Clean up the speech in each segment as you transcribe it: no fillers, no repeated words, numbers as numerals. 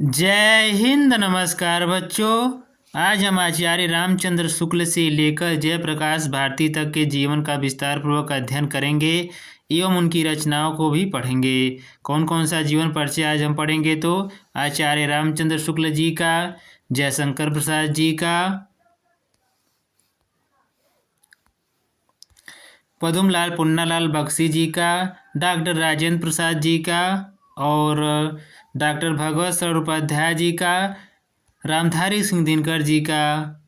जय हिंद। नमस्कार बच्चों। आज हम आचार्य रामचंद्र शुक्ल से लेकर जयप्रकाश भारती तक के जीवन का विस्तार पूर्वक अध्ययन करेंगे एवं उनकी रचनाओं को भी पढ़ेंगे। कौन कौन सा जीवन परिचय आज हम पढ़ेंगे तो आचार्य रामचंद्र शुक्ल जी का, जयशंकर प्रसाद जी का, पद्मलाल पुन्नालाल बख्शी जी का, डॉक्टर राजेंद्र प्रसाद जी का और डॉक्टर भगवत शरण उपाध्याय जी का, रामधारी सिंह दिनकर जी का,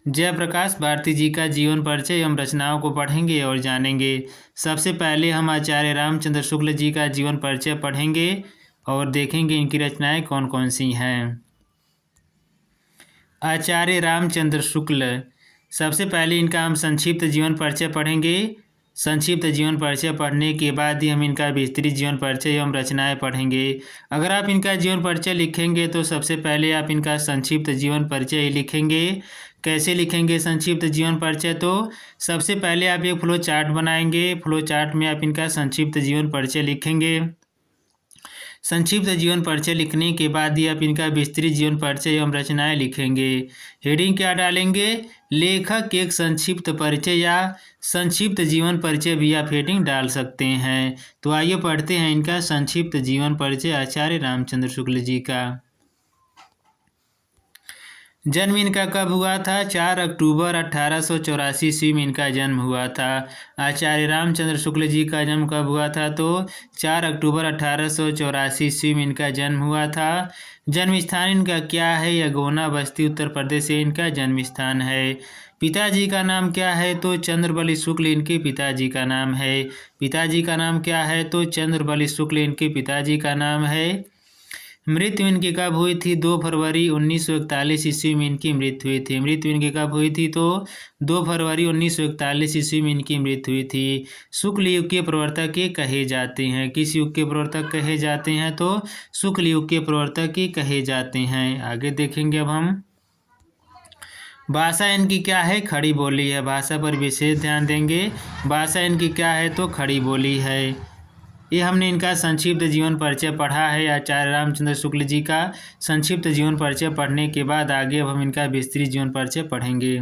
जयप्रकाश भारती जी का जीवन परिचय एवं रचनाओं को पढ़ेंगे और जानेंगे। सबसे पहले हम आचार्य रामचंद्र शुक्ल जी का जीवन परिचय पढ़ेंगे और देखेंगे इनकी रचनाएं कौन कौन सी हैं। आचार्य रामचंद्र शुक्ल, सबसे पहले इनका हम संक्षिप्त जीवन परिचय पढ़ेंगे। संक्षिप्त जीवन परिचय पढ़ने के बाद ही हम इनका विस्तृत जीवन परिचय एवं रचनाएं पढ़ेंगे। अगर आप इनका जीवन परिचय लिखेंगे तो सबसे पहले आप इनका संक्षिप्त जीवन परिचय ही लिखेंगे। कैसे लिखेंगे संक्षिप्त जीवन परिचय? तो सबसे पहले आप एक फ्लो चार्ट बनाएंगे। फ्लो चार्ट में आप इनका संक्षिप्त जीवन परिचय लिखेंगे। संक्षिप्त जीवन परिचय लिखने के बाद ही आप इनका विस्तृत जीवन परिचय एवं रचनाएं लिखेंगे। हेडिंग क्या डालेंगे? लेखक एक संक्षिप्त परिचय या संक्षिप्त जीवन परिचय भी आप हेडिंग डाल सकते हैं। तो आइए पढ़ते हैं इनका संक्षिप्त जीवन परिचय आचार्य रामचंद्र शुक्ल जी का। जन्म इनका कब हुआ था? 4 अक्टूबर 1884 ईस्वी में इनका जन्म हुआ था। आचार्य रामचंद्र शुक्ल जी का जन्म कब हुआ था? तो 4 अक्टूबर 1884 ईस्वी में इनका जन्म हुआ था। जन्म स्थान इनका क्या है? यगोना बस्ती उत्तर प्रदेश से इनका जन्म स्थान है। पिताजी का नाम क्या है? तो चंद्रबली शुक्ल इनके पिताजी का नाम है। पिताजी का नाम क्या है? तो चंद्रबली शुक्ल इनके पिताजी का नाम है। मृत्यु इनकी कब हुई थी? 2 फरवरी 1941 ईस्वी में इनकी मृत्यु हुई थी। मृत्यु इनकी कब हुई थी? तो 2 फरवरी 1941 ईस्वी में इनकी मृत्यु हुई थी। शुक्ल युग के प्रवर्तक ये कहे जाते हैं। किस युग के प्रवर्तक कहे जाते हैं? तो शुक्ल युग के प्रवर्तक ये कहे जाते हैं। आगे देखेंगे अब हम। भाषा इनकी क्या है? खड़ी बोली है। भाषा पर विशेष ध्यान देंगे। भाषा इनकी क्या है? तो खड़ी बोली है। ये हमने इनका संक्षिप्त जीवन परिचय पढ़ा है। आचार्य रामचंद्र शुक्ल जी का संक्षिप्त जीवन परिचय पढ़ने के बाद आगे अब हम इनका विस्तृत जीवन परिचय पढ़ेंगे।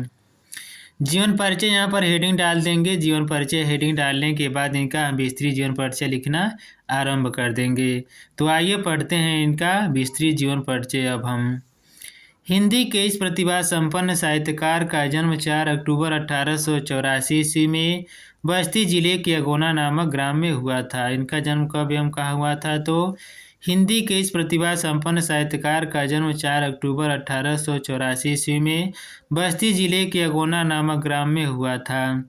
जीवन परिचय यहाँ पर हेडिंग डाल देंगे। जीवन परिचय हेडिंग डालने के बाद इनका हम विस्तृत जीवन परिचय लिखना आरंभ कर देंगे। तो आइए पढ़ते हैं इनका विस्तृत जीवन परिचय अब हम। हिंदी के इस प्रतिभा संपन्न साहित्यकार का जन्म 4 अक्टूबर 1884 ईस्वी में बस्ती जिले के अगोना नामक ग्राम में हुआ था। इनका जन्म कब एवं कहाँ हुआ था? तो हिंदी के इस प्रतिभा संपन्न साहित्यकार का जन्म 4 अक्टूबर 1884 ईस्वी में बस्ती जिले के अगोना नामक ग्राम में हुआ था।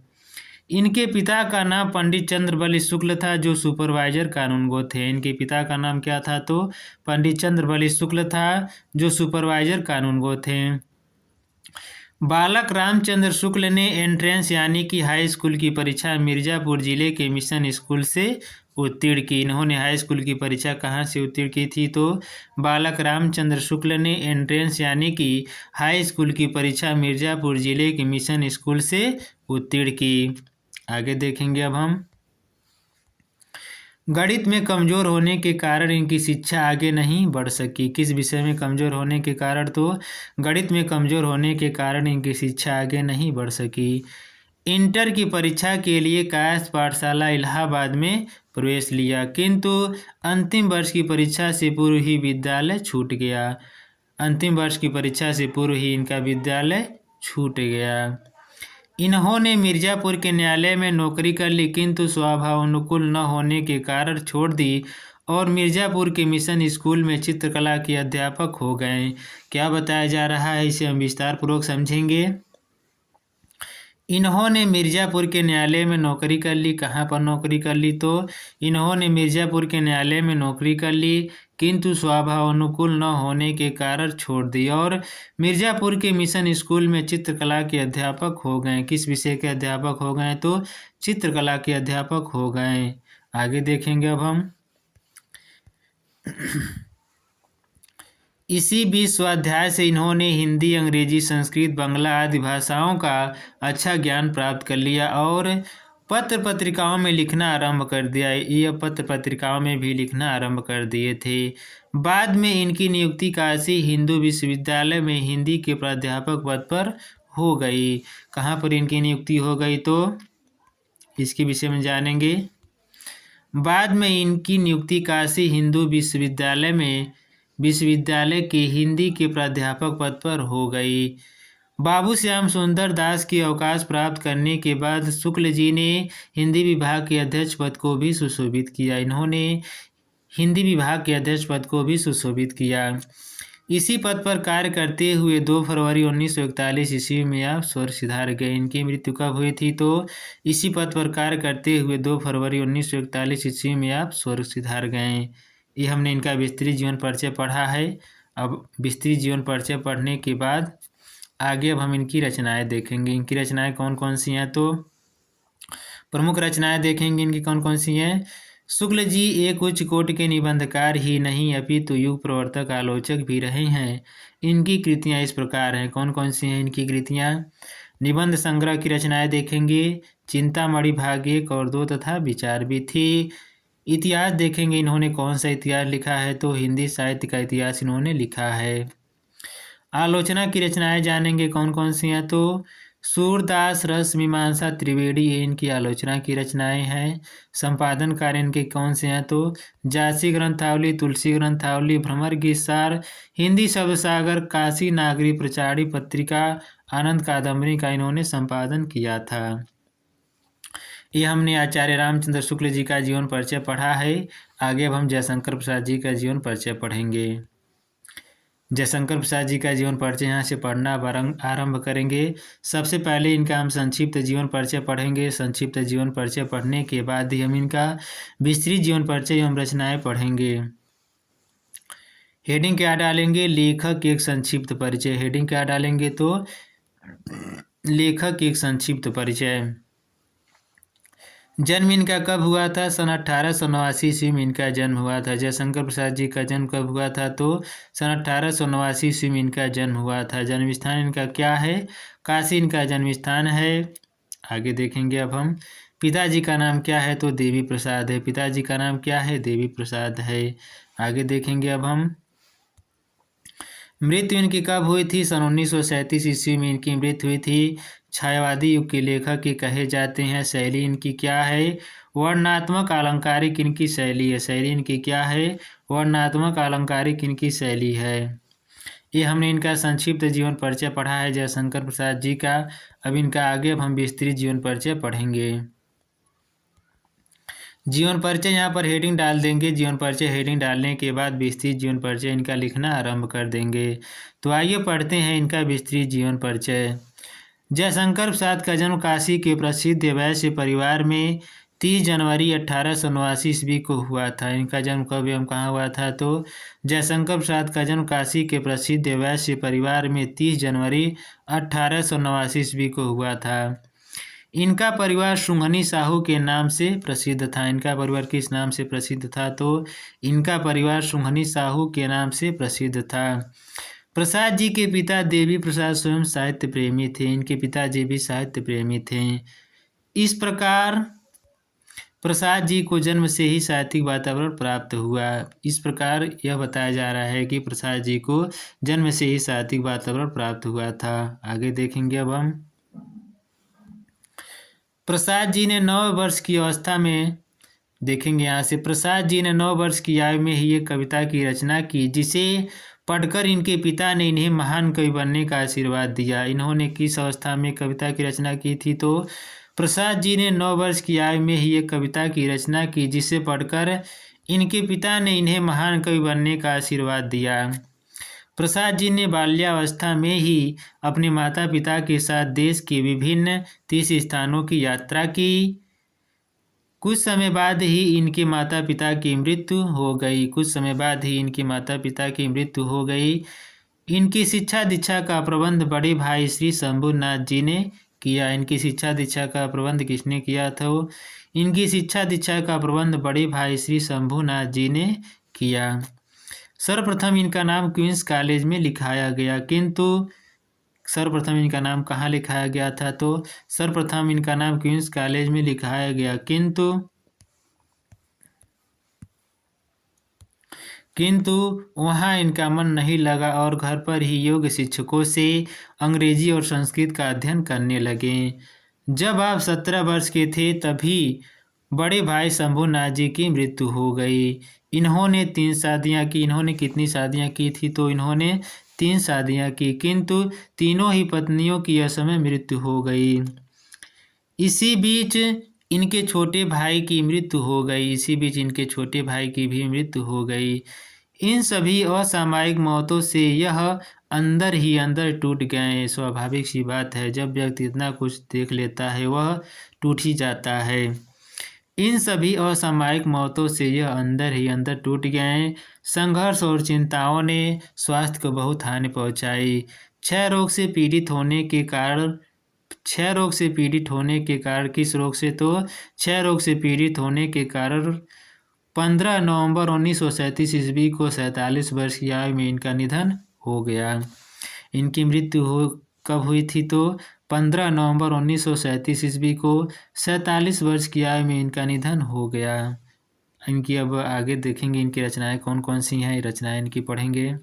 इनके पिता का नाम पंडित चंद्रबली शुक्ल था, जो सुपरवाइजर कानूनगो थे। इनके पिता का नाम क्या था? तो पंडित चंद्रबली शुक्ल था, जो सुपरवाइजर कानूनगो थे। बालक रामचंद्र शुक्ल ने एंट्रेंस यानी कि हाई स्कूल की परीक्षा मिर्ज़ापुर जिले के मिशन स्कूल से उत्तीर्ण की। इन्होंने हाई स्कूल की परीक्षा कहाँ से उत्तीर्ण की थी? तो बालक रामचंद्र शुक्ल ने एंट्रेंस यानी कि हाई स्कूल की परीक्षा मिर्ज़ापुर जिले के मिशन स्कूल से उत्तीर्ण की। आगे देखेंगे अब हम। गणित में कमज़ोर होने के कारण इनकी शिक्षा आगे नहीं बढ़ सकी। किस विषय में कमज़ोर होने के कारण? तो गणित में कमज़ोर होने के कारण इनकी शिक्षा आगे नहीं बढ़ सकी। इंटर की परीक्षा के लिए कायस्थ पाठशाला इलाहाबाद में प्रवेश लिया, किंतु अंतिम वर्ष की परीक्षा से पूर्व ही विद्यालय छूट गया। अंतिम वर्ष की परीक्षा से पूर्व ही इनका विद्यालय छूट गया। इन्होंने मिर्ज़ापुर के न्यायालय में नौकरी कर ली, किंतु स्वभावानुकूल न होने के कारण छोड़ दी और मिर्ज़ापुर के मिशन स्कूल में चित्रकला के अध्यापक हो गए। क्या बताया जा रहा है, इसे हम विस्तार पूर्वक समझेंगे। इन्होंने मिर्ज़ापुर के न्यायालय में नौकरी कर ली। कहाँ पर नौकरी कर ली? तो इन्होंने मिर्ज़ापुर के न्यायालय में नौकरी कर ली, किंतु स्वभावानुकूल न होने के कारण छोड़ दी और मिर्ज़ापुर के मिशन स्कूल में चित्रकला के अध्यापक हो गए। किस विषय के अध्यापक हो गए? तो चित्रकला के अध्यापक हो गए। आगे देखेंगे अब हम। इसी बीच स्वाध्याय से इन्होंने हिंदी, अंग्रेजी, संस्कृत, बांग्ला आदि भाषाओं का अच्छा ज्ञान प्राप्त कर लिया और पत्र पत्रिकाओं में लिखना आरंभ कर दिया। ये पत्र पत्रिकाओं में भी लिखना आरंभ कर दिए थे। बाद में इनकी नियुक्ति काशी हिंदू विश्वविद्यालय में हिंदी के प्राध्यापक पद पर हो गई। कहाँ पर इनकी नियुक्ति हो गई तो इसके विषय में जानेंगे। बाद में इनकी नियुक्ति काशी हिंदू विश्वविद्यालय के हिंदी के प्राध्यापक पद पर हो गई। बाबू श्याम सुंदर दास की अवकाश प्राप्त करने के बाद शुक्ल जी ने हिंदी विभाग के अध्यक्ष पद को भी सुशोभित किया। इन्होंने हिंदी विभाग के अध्यक्ष पद को भी सुशोभित किया। इसी पद पर कार्य करते हुए 2 फरवरी 1941 ईस्वी में आप स्वर्ग सिधार गए। इनकी मृत्यु कब हुई थी तो इसी पद पर कार्य करते हुए 2 फरवरी 1941 ईस्वी में आप स्वर्ग सिधार गए। ये हमने इनका विस्तृत जीवन परिचय पढ़ा है। अब विस्तृत जीवन परिचय पढ़ने के बाद आगे अब हम इनकी रचनाएं देखेंगे। इनकी रचनाएं कौन कौन सी हैं तो प्रमुख रचनाएं देखेंगे इनकी कौन कौन सी हैं। शुक्ल जी एक उच्च कोटि के निबंधकार ही नहीं अपितु युग प्रवर्तक आलोचक भी रहे हैं। इनकी कृतियां इस प्रकार हैं। कौन कौन सी हैं इनकी कृतियां। निबंध संग्रह की रचनाएं देखेंगे। चिंतामणि भाग 1 और 2 तथा विचार भी थी। इतिहास देखेंगे इन्होंने कौन सा इतिहास लिखा है तो हिंदी साहित्य का इतिहास इन्होंने लिखा है। आलोचना की रचनाएं जानेंगे कौन कौन सी हैं तो सूरदास रस मीमांसा त्रिवेणी ये इनकी आलोचना की रचनाएं हैं। संपादन कार्य इनके कौन से हैं तो जासी ग्रंथावली, तुलसी ग्रंथावली, भ्रमर गीतसार, हिंदी शब्द सागर, काशी नागरी प्रचारी पत्रिका, आनंद कादम्बरी का इन्होंने संपादन किया था। ये हमने आचार्य रामचंद्र शुक्ल जी का जीवन परिचय पढ़ा है। आगे अब हम जयशंकर प्रसाद जी का जीवन परिचय पढ़ेंगे। जयशंकर प्रसाद जी का जीवन परिचय यहाँ से पढ़ना आरंभ करेंगे। सबसे पहले इनका हम संक्षिप्त जीवन परिचय पढ़ेंगे। संक्षिप्त जीवन परिचय पढ़ने के बाद ही हम इनका विस्तृत जीवन परिचय एवं रचनाएं पढ़ेंगे। हेडिंग क्या डालेंगे लेखक एक संक्षिप्त परिचय। हेडिंग क्या डालेंगे तो लेखक एक संक्षिप्त परिचय। जन्म इनका कब हुआ था सन 1889 ईस्वी में इनका जन्म हुआ था। जयशंकर प्रसाद जी का जन्म कब हुआ था तो सन 1889 ईस्वी में इनका जन्म हुआ था। जन्म स्थान इनका क्या है काशी इनका जन्म स्थान है। आगे देखेंगे अब हम। पिताजी का नाम क्या है तो देवी प्रसाद है। पिताजी का नाम क्या है देवी प्रसाद है। आगे देखेंगे अब हम। मृत्यु इनकी कब हुई थी सन 1937 ईस्वी में इनकी मृत्यु हुई थी। छायावादी युग के लेखक ये कहे जाते हैं। शैली इनकी क्या है वर्णनात्मक अलंकारिक इनकी शैली है। शैली इनकी क्या है वर्णनात्मक अलंकारिक इनकी शैली है। ये हमने इनका संक्षिप्त जीवन परिचय पढ़ा है जयशंकर प्रसाद जी का। अब इनका आगे अब हम विस्तृत जीवन परिचय पढ़ेंगे। जीवन परिचय यहाँ पर हेडिंग डाल देंगे। जीवन परिचय हेडिंग डालने के बाद विस्तृत जीवन परिचय इनका लिखना आरंभ कर देंगे। तो आइए पढ़ते हैं इनका विस्तृत जीवन परिचय। जयशंकर प्रसाद का जन्म काशी के प्रसिद्ध वैश्य परिवार में 30 जनवरी 1889 ईस्वी को हुआ था। इनका जन्म कब एवं कहाँ हुआ था तो जयशंकर प्रसाद का जन्म काशी के प्रसिद्ध वैश्य परिवार में 30 जनवरी 1889 ईस्वी को हुआ था। इनका परिवार शुंघनी साहू के नाम से प्रसिद्ध था। इनका परिवार किस नाम से प्रसिद्ध था तो इनका परिवार शुंघनी साहू के नाम से प्रसिद्ध था। प्रसाद जी के पिता देवी प्रसाद स्वयं साहित्य प्रेमी थे। इनके पिताजी भी साहित्य प्रेमी थे। इस प्रकार प्रसाद जी को जन्म से ही साहित्यिक वातावरण प्राप्त हुआ। इस प्रकार यह बताया जा रहा है कि प्रसाद जी को जन्म से ही साहित्यिक वातावरण प्राप्त हुआ था। आगे देखेंगे अब हम। प्रसाद जी ने 9 वर्ष की अवस्था में देखेंगे यहाँ से। प्रसाद जी ने 9 वर्ष की आयु में ही एक कविता की रचना की जिसे पढ़कर इनके पिता ने इन्हें महान कवि बनने का आशीर्वाद दिया। इन्होंने किस अवस्था में कविता की रचना की थी तो प्रसाद जी ने 9 वर्ष की आयु में ही एक कविता की रचना की जिसे पढ़कर इनके पिता ने इन्हें महान कवि बनने का आशीर्वाद दिया। प्रसाद जी ने बाल्यावस्था में ही अपने माता पिता के साथ देश के विभिन्न 30 स्थानों की यात्रा की। कुछ समय बाद ही इनके माता पिता की मृत्यु हो गई। कुछ समय बाद ही इनके माता पिता की मृत्यु हो गई। इनकी शिक्षा दीक्षा का प्रबंध बड़े भाई श्री शंभुनाथ जी ने किया। इनकी शिक्षा दीक्षा का प्रबंध किसने किया था इनकी शिक्षा दीक्षा का प्रबंध बड़े भाई श्री शंभुनाथ जी ने किया। सर्वप्रथम इनका नाम क्वींस कॉलेज में लिखाया गया किंतु सर्वप्रथम इनका नाम कहाँ लिखाया गया था? तो सर्वप्रथम इनका नाम क्वींस कॉलेज में लिखाया गया, किंतु वहाँ इनका मन नहीं लगा और घर पर ही योग शिक्षकों से अंग्रेजी और संस्कृत का अध्ययन करने लगे। जब आप 17 वर्ष के थे तभी बड़े भाई शंभूनाथ जी की मृत्यु हो गई। इन्होंने 3 शादियाँ की। इन्होंने कितनी शादियाँ की थी? तो इन्होंने 3 शादियाँ की, किंतु तीनों ही पत्नियों की असमय मृत्यु हो गई। इसी बीच इनके छोटे भाई की मृत्यु हो गई। इसी बीच इनके छोटे भाई की भी मृत्यु हो गई। इन सभी असामयिक मौतों से यह अंदर ही अंदर टूट गए। स्वाभाविक सी बात है, जब व्यक्ति इतना कुछ देख लेता है वह टूट ही जाता है। इन सभी असामयिक मौतों से यह अंदर ही अंदर टूट गए। संघर्ष और चिंताओं ने स्वास्थ्य को बहुत हानि पहुंचाई। क्षय रोग से पीड़ित होने के कारण किस रोग से? तो क्षय रोग से पीड़ित होने के कारण 15 नवंबर 1937 ईस्वी को 47 वर्ष की आयु में इनका निधन हो गया। इनकी मृत्यु कब हुई थी? तो 15 नवंबर 1937 ईस्वी को 47 वर्ष की आयु में इनका निधन हो गया। इनकी अब आगे देखेंगे इनकी रचनाएं कौन कौन सी हैं। रचनाएं इनकी पढ़ेंगे।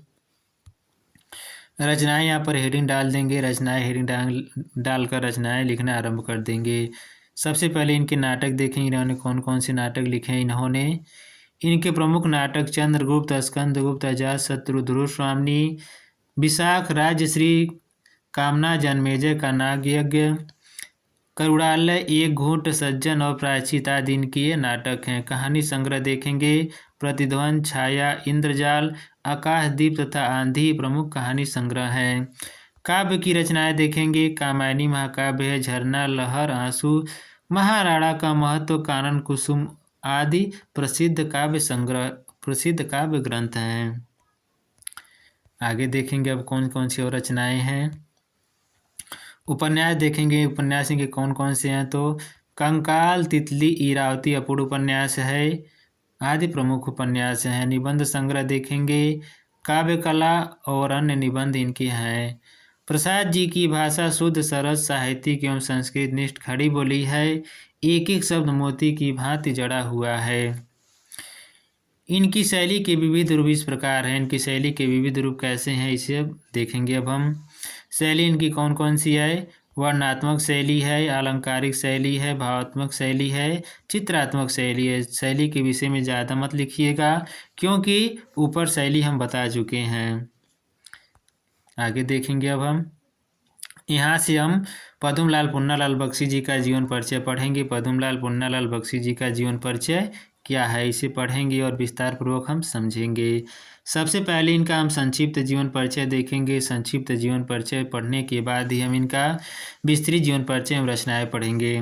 रचनाएं यहाँ पर हेडिंग डाल देंगे। रचनाएं हेडिंग डालकर रचनाएं लिखना आरंभ कर देंगे। सबसे पहले इनके नाटक देखेंगे। इन्होंने कौन कौन से नाटक लिखे हैं। इनके प्रमुख नाटक चंद्रगुप्त, स्कंदगुप्त, अजातशत्रु, ध्रुवस्वामिनी, विशाख, राजश्री, कामना, जन्मेजय का नागयज्ञ, करुणालय, एक घूंट, सज्जन और प्रायश्चित आदि इनके ये नाटक हैं। कहानी संग्रह देखेंगे। प्रतिध्वनि, छाया, इंद्रजाल, आकाशदीप तथा आंधी प्रमुख कहानी संग्रह हैं। काव्य की रचनाएं देखेंगे। कामायनी महाकाव्य है। झरना, लहर, आंसू, महाराणा का महत्व, कानन कुसुम आदि प्रसिद्ध काव्य ग्रंथ हैं। आगे देखेंगे अब कौन कौन सी और रचनाएं हैं। उपन्यास देखेंगे। उपन्यास इनके कौन कौन से हैं? तो कंकाल, तितली, इरावती अपूर्ण उपन्यास है आदि प्रमुख उपन्यास हैं। निबंध संग्रह देखेंगे। काव्य कला और अन्य निबंध इनके हैं। प्रसाद जी की भाषा शुद्ध, सरल, साहित्यिक एवं संस्कृत निष्ठ खड़ी बोली है। एक एक शब्द मोती की भांति जड़ा हुआ है। इनकी शैली के विविध रूप इस प्रकार हैं। इनकी शैली के विविध रूप कैसे हैं इसे देखेंगे अब हम। शैली इनकी कौन कौन सी है? वर्णनात्मक शैली है, अलंकारिक शैली है, भावात्मक शैली है, चित्रात्मक शैली है। शैली के विषय में ज़्यादा मत लिखिएगा क्योंकि ऊपर शैली हम बता चुके हैं। आगे देखेंगे अब हम। यहाँ से हम पद्मलाल पुन्नालाल बख्शी जी का जीवन परिचय पढ़ेंगे। पद्मलाल पुन्नालाल बख्शी जी का जीवन परिचय क्या है इसे पढ़ेंगे और विस्तार पूर्वक हम समझेंगे। सबसे पहले इनका हम संक्षिप्त जीवन परिचय देखेंगे। संक्षिप्त जीवन परिचय पढ़ने के बाद ही हम इनका विस्तृत जीवन परिचय एवं रचनाएं पढ़ेंगे।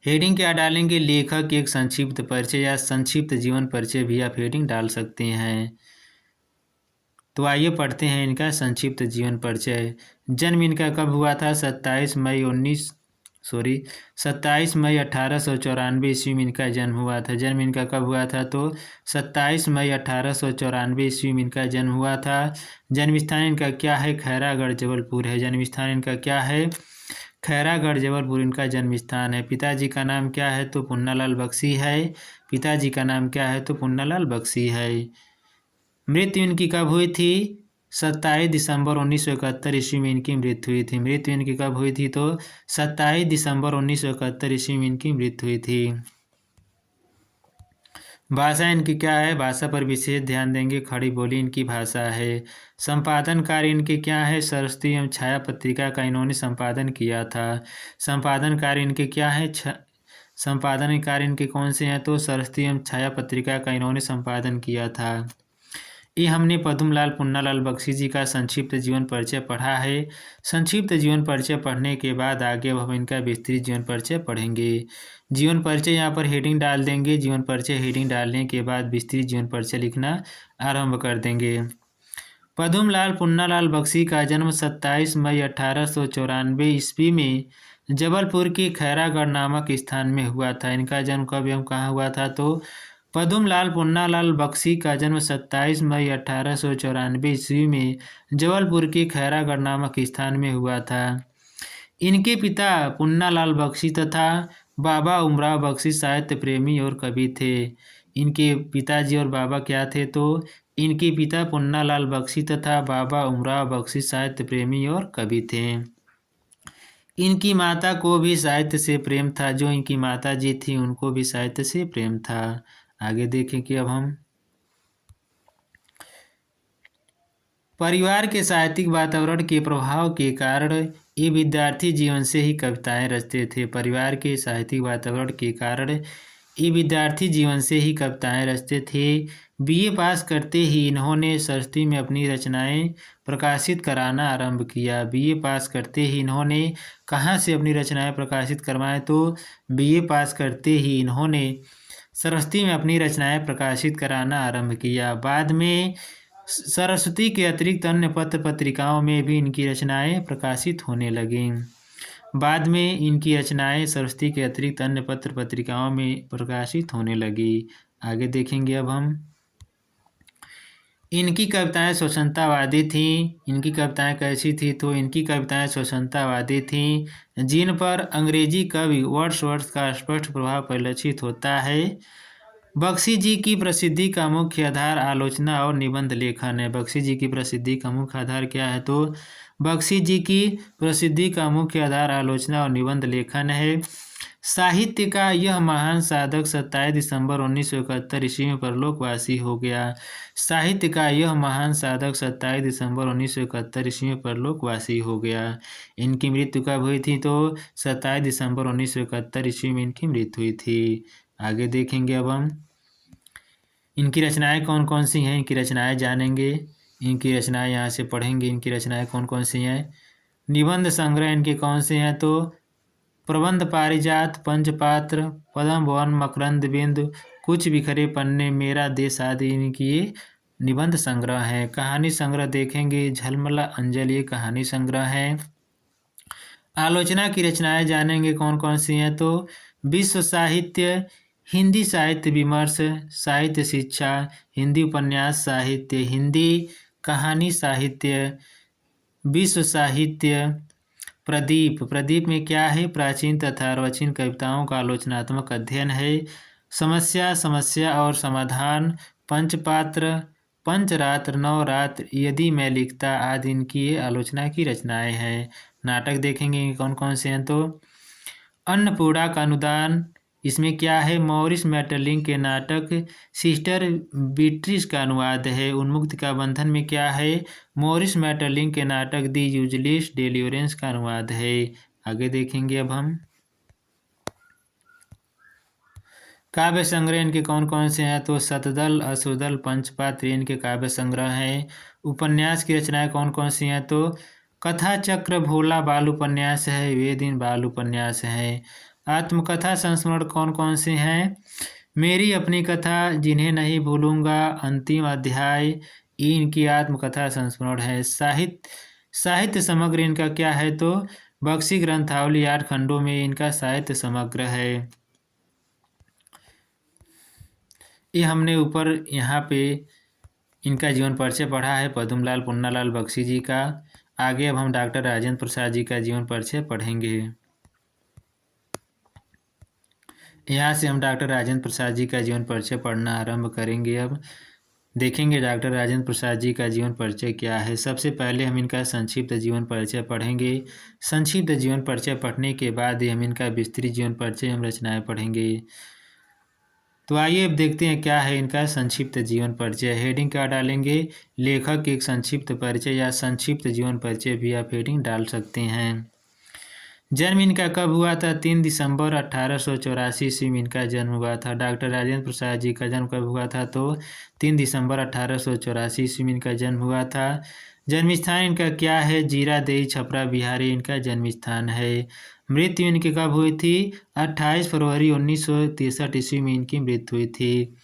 हेडिंग क्या डालेंगे? लेखक एक संक्षिप्त परिचय या संक्षिप्त जीवन परिचय भी आप हेडिंग डाल सकते हैं। तो आइए पढ़ते हैं इनका संक्षिप्त जीवन परिचय। जन्म इनका कब हुआ था? 27 मई 1894 ईस्वी में इनका जन्म हुआ था। जन्म इनका कब हुआ था? तो 27 मई 1894 ईस्वी में इनका जन्म हुआ था। जन्म स्थान इनका क्या है? खैरागढ़, जबलपुर है। जन्म स्थान इनका क्या है? खैरागढ़, जबलपुर इनका जन्म स्थान है। पिताजी का नाम क्या है? तो पुन्नालाल बख्शी है। पिताजी का नाम क्या है? तो पुन्नालाल बख्शी है। मृत्यु इनकी कब हुई थी? 27 दिसंबर 1971 ईस्वी में इनकी मृत्यु हुई थी। मृत्यु इनकी कब हुई थी? तो 27 दिसंबर 1971 ईस्वी में इनकी मृत्यु हुई थी। भाषा इनकी क्या है? भाषा पर विशेष ध्यान देंगे। खड़ी बोली इनकी भाषा है। संपादन कार्य इनके क्या है? सरस्वती एवं छाया पत्रिका का इन्होंने संपादन किया था। संपादन कार्य इनके क्या है? संपादन कार्य इनके कौन से हैं? तो सरस्वती एवं छाया पत्रिका का इन्होंने संपादन किया था। ये हमने पद्मलाल पुन्नालाल बख्शी जी का संक्षिप्त जीवन परिचय पढ़ा है। संक्षिप्त जीवन परिचय पढ़ने के बाद आगे अब हम इनका विस्तृत जीवन परिचय पढ़ेंगे। जीवन परिचय यहाँ पर हेडिंग डाल देंगे। जीवन परिचय हेडिंग डालने के बाद विस्तृत जीवन परिचय लिखना आरंभ कर देंगे। पद्मलाल पुन्नालाल बख्शी का जन्म 27 मई 1894 ईस्वी में जबलपुर के खैरागढ़ नामक स्थान में हुआ था। इनका जन्म कब एवं कहाँ हुआ था? तो पद्मलाल पुन्नालाल बख्शी का जन्म 27 मई 1894 ईस्वी में जबलपुर के खैरागढ़ नामक स्थान में हुआ था। इनके पिता पुन्नालाल बख्शी तथा बाबा उमराव बख्शी साहित्य प्रेमी और कवि थे। इनके पिताजी और बाबा क्या थे तो इनके पिता पुन्नालाल बख्शी तथा बाबा उमराव बख्शी साहित्य प्रेमी और कवि थे। इनकी माता को भी साहित्य से प्रेम था। जो इनकी माता जी थी उनको भी साहित्य से प्रेम था। आगे देखें कि अब हम परिवार के साहित्यिक वातावरण के प्रभाव के कारण ये विद्यार्थी जीवन से ही कविताएं रचते थे। परिवार के साहित्यिक वातावरण के कारण ये विद्यार्थी जीवन से ही कविताएं रचते थे। बीए पास करते ही इन्होंने सरस्वती में अपनी रचनाएं प्रकाशित कराना आरंभ किया। बीए पास करते ही इन्होंने कहाँ से अपनी रचनाएं प्रकाशित करवाएं तो बीए पास करते ही इन्होंने सरस्वती में अपनी रचनाएं प्रकाशित कराना आरंभ किया। बाद में सरस्वती के अतिरिक्त अन्य पत्र पत्रिकाओं में भी इनकी रचनाएं प्रकाशित होने लगीं। बाद में इनकी रचनाएं सरस्वती के अतिरिक्त अन्य पत्र पत्रिकाओं में प्रकाशित होने लगी। आगे देखेंगे अब हम इनकी कविताएं स्वतंत्रतावादी थीं। इनकी कविताएं कैसी थी तो इनकी कविताएं स्वतंत्रतावादी थीं जिन पर अंग्रेजी कवि वर्ड्सवर्थ का स्पष्ट प्रभाव परिलक्षित होता है। बख्शी जी की प्रसिद्धि का मुख्य आधार आलोचना और निबंध लेखन है। बख्शी जी की प्रसिद्धि का मुख्य आधार क्या है तो बख्शी जी की प्रसिद्धि का मुख्य आधार आलोचना और निबंध लेखन है। साहित्य का यह महान साधक 27 दिसंबर 1971 ईस्वी में परलोकवासी हो गया। साहित्य का यह महान साधक 27 दिसंबर 1971 ईस्वी में परलोकवासी हो गया। इनकी मृत्यु कब हुई थी तो 27 दिसंबर 1971 ईस्वी में इनकी मृत्यु हुई थी। आगे देखेंगे अब हम इनकी रचनाएं कौन कौन सी हैं। इनकी रचनाएं जानेंगे। इनकी रचनाएं यहाँ से पढ़ेंगे। इनकी रचनाएं कौन कौन सी हैं। निबंध संग्रह इनके कौन से हैं तो प्रबंध पारिजात, पंचपात्र, पद्म भवन, मकरंद बिंदु, कुछ बिखरे पन्ने, मेरा देश आदि इनकी ये निबंध संग्रह है। कहानी संग्रह देखेंगे। झलमला अंजलि ये कहानी संग्रह है। आलोचना की रचनाएं जानेंगे कौन कौन सी हैं तो विश्व साहित्य, हिंदी साहित्य विमर्श, साहित्य शिक्षा, हिंदी उपन्यास साहित्य, हिंदी कहानी साहित्य, विश्व साहित्य, प्रदीप। प्रदीप में क्या है प्राचीन तथा अर्वाचीन कविताओं का आलोचनात्मक अध्ययन है। समस्या, समस्या और समाधान, पंचपात्र, पंचरात्र, नवरात्र, यदि मैं लिखता आदि इनकी आलोचना की रचनाएं हैं। नाटक देखेंगे कौन कौन से हैं तो अन्नपूर्णा का अनुदान, इसमें क्या है मॉरिस मैटरलिंग के नाटक सिस्टर बीट्रिस का अनुवाद है। उन्मुक्त का बंधन में क्या है मॉरिस मैटरलिंग के नाटक दी यूजलेस डेलिवरेंस का अनुवाद है। आगे देखेंगे अब हम काव्य संग्रह इनके कौन कौन से हैं तो शतदल, अश्वदल, पंचपात्र इनके काव्य संग्रह हैं। उपन्यास की रचनाएं कौन कौन सी हैं तो कथा चक्र, भोला बाल उपन्यास है, वे दिन बाल उपन्यास है। आत्मकथा संस्मरण कौन कौन से हैं मेरी अपनी कथा, जिन्हें नहीं भूलूंगा, अंतिम अध्याय, इनकी आत्मकथा संस्मरण है। साहित्य समग्र इनका क्या है तो बख्शी ग्रंथावली 8 खंडों में इनका साहित्य समग्र है। ये हमने ऊपर यहाँ पे इनका जीवन परिचय पढ़ा है पद्मलाल पुन्नालाल बख्शी जी का। आगे अब हम डॉक्टर राजेंद्र प्रसाद जी का जीवन परिचय पढ़ेंगे। यहाँ से हम डॉक्टर राजेंद्र प्रसाद जी का जीवन परिचय पढ़ना आरंभ करेंगे। अब देखेंगे डॉक्टर राजेंद्र प्रसाद जी का जीवन परिचय क्या है। सबसे पहले हम इनका संक्षिप्त जीवन परिचय पढ़ेंगे। संक्षिप्त जीवन परिचय पढ़ने के बाद ही हम इनका विस्तृत जीवन परिचय हम रचनाएं पढ़ेंगे। तो आइए अब देखते हैं क्या है इनका संक्षिप्त जीवन परिचय। हेडिंग क्या डालेंगे लेखक एक संक्षिप्त परिचय या संक्षिप्त जीवन परिचय भी आप हेडिंग डाल सकते हैं। जन्म इनका कब हुआ था 3 दिसंबर 1884 ईस्वी में इनका जन्म हुआ था। डॉक्टर राजेंद्र प्रसाद जी का जन्म कब हुआ था तो 3 दिसंबर 1884 ईस्वी में इनका जन्म हुआ था। जन्म स्थान इनका क्या है जीरादेई छपरा बिहार इनका जन्म स्थान है। मृत्यु इनकी कब हुई थी 28 फरवरी 1963 ईस्वी में इनकी मृत्यु हुई थी।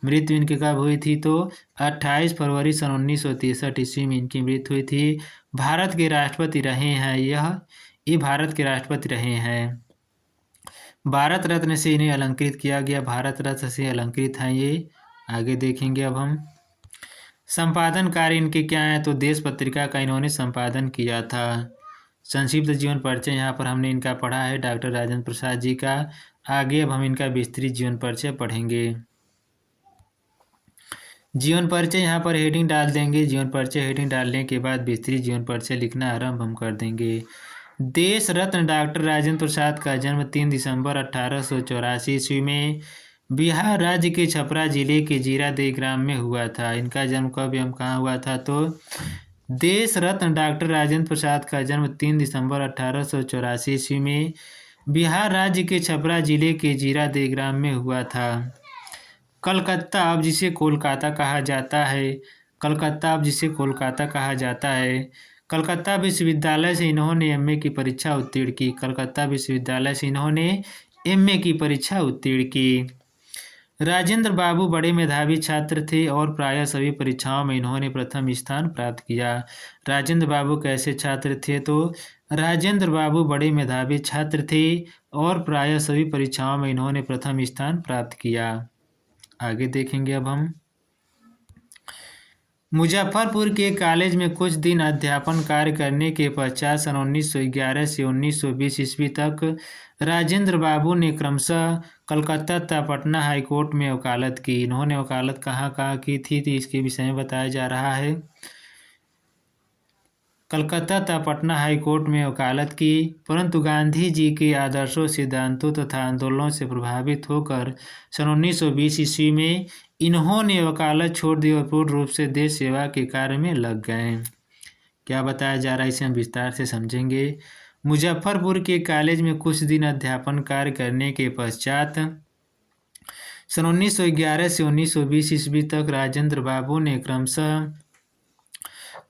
मृत्यु इनकी कब हुई थी तो 28 फरवरी सन 1963 ईस्वी में इनकी मृत्यु हुई थी। भारत के राष्ट्रपति रहे हैं ये भारत के राष्ट्रपति रहे हैं। भारत रत्न से इन्हें अलंकृत किया गया, भारत रत्न से अलंकृत हैं ये। आगे देखेंगे अब हम। संपादन कार्य इनके क्या हैं, तो देश पत्रिका का इन्होंने संपादन किया था। संक्षिप्त जीवन परिचय यहाँ पर हमने इनका पढ़ा है, डॉक्टर राजेंद्र प्रसाद जी का। आगे अब हम इनका विस्तृत जीवन परिचय पढ़ेंगे। जीवन परिचय यहाँ पर हेडिंग डाल देंगे। जीवन परिचय हेडिंग डालने के बाद विस्तृत जीवन परिचय लिखना आरंभ हम कर देंगे। देश रत्न डॉक्टर राजेंद्र प्रसाद का जन्म 3 दिसंबर 1884 ईस्वी में बिहार राज्य के छपरा जिले के जीरादेई ग्राम में हुआ था। इनका जन्म कब एवं कहाँ हुआ था, तो देश रत्न डॉक्टर राजेंद्र प्रसाद का जन्म 3 दिसंबर 1884 ईस्वी में बिहार राज्य के छपरा जिले के जीरादेई ग्राम में हुआ था। कलकत्ता, अब जिसे कोलकाता कहा जाता है, कलकत्ता अब जिसे कोलकाता कहा जाता है, कलकत्ता विश्वविद्यालय से इन्होंने एमए की परीक्षा उत्तीर्ण की। कलकत्ता विश्वविद्यालय से इन्होंने एमए की परीक्षा उत्तीर्ण की। राजेंद्र बाबू बड़े मेधावी छात्र थे और प्रायः सभी परीक्षाओं में इन्होंने प्रथम स्थान प्राप्त किया। राजेंद्र बाबू कैसे छात्र थे, तो राजेंद्र बाबू बड़े मेधावी छात्र थे और प्रायः सभी परीक्षाओं में इन्होंने प्रथम स्थान प्राप्त किया। आगे देखेंगे अब हम। मुजफ्फरपुर के कॉलेज में कुछ दिन अध्यापन कार्य करने के पश्चात सन 1911 से 1920 ईस्वी तक राजेंद्र बाबू ने क्रमशः कलकत्ता तथा पटना हाईकोर्ट में वकालत की। इन्होंने वकालत कहाँ कहाँ की थी, तो इसके विषय में बताया जा रहा है। कलकत्ता तथा पटना हाईकोर्ट में वकालत की, परंतु गांधी जी के आदर्शों, सिद्धांतों तथा आंदोलनों से प्रभावित होकर सन 1920 ईस्वी में इन्होंने वकालत छोड़ दी और पूर्ण रूप से देश सेवा के कार्य में लग गए। क्या बताया जा रहा है, इसे हम विस्तार से समझेंगे। मुजफ्फरपुर के कॉलेज में कुछ दिन अध्यापन कार्य करने के पश्चात सन 1911 से 1920 ईस्वी तक राजेंद्र बाबू ने क्रमशः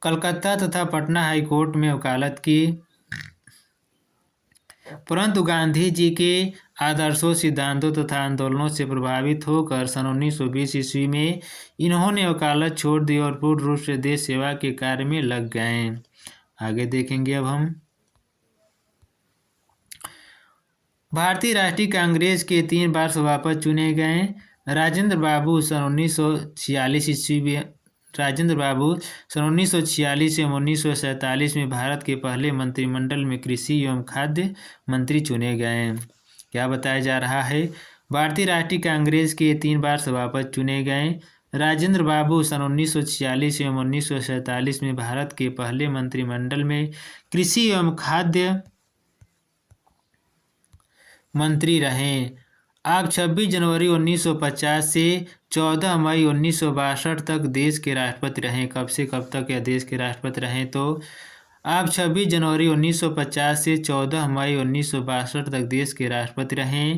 कलकत्ता तथा पटना हाईकोर्ट में वकालत की, परंतु गांधी जी के आदर्शों, सिद्धांतों तथा आंदोलनों से प्रभावित होकर सन 1920 ईस्वी में इन्होंने वकालत छोड़ दी और पूर्ण रूप से देश सेवा के कार्य में लग गए। आगे देखेंगे अब हम। भारतीय राष्ट्रीय कांग्रेस के 3 बार सभापति चुने गए। राजेंद्र बाबू सन 1946 ईस्वी में राजेंद्र बाबू सन 1946 एवं 1947 में भारत के पहले मंत्रिमंडल में कृषि एवं खाद्य मंत्री चुने गए। क्या बताया जा रहा है, भारतीय राष्ट्रीय कांग्रेस के 3 बार सभापति चुने गए। राजेंद्र बाबू सन 1946 एवं 1947 में भारत के पहले मंत्रिमंडल में कृषि एवं खाद्य मंत्री रहे। आप 26 जनवरी 1950 से 14 मई 1962 तक देश के राष्ट्रपति रहे। कब से कब तक यह देश के राष्ट्रपति रहे, तो आप 26 जनवरी 1950 से 14 मई 1962 तक देश के राष्ट्रपति रहे।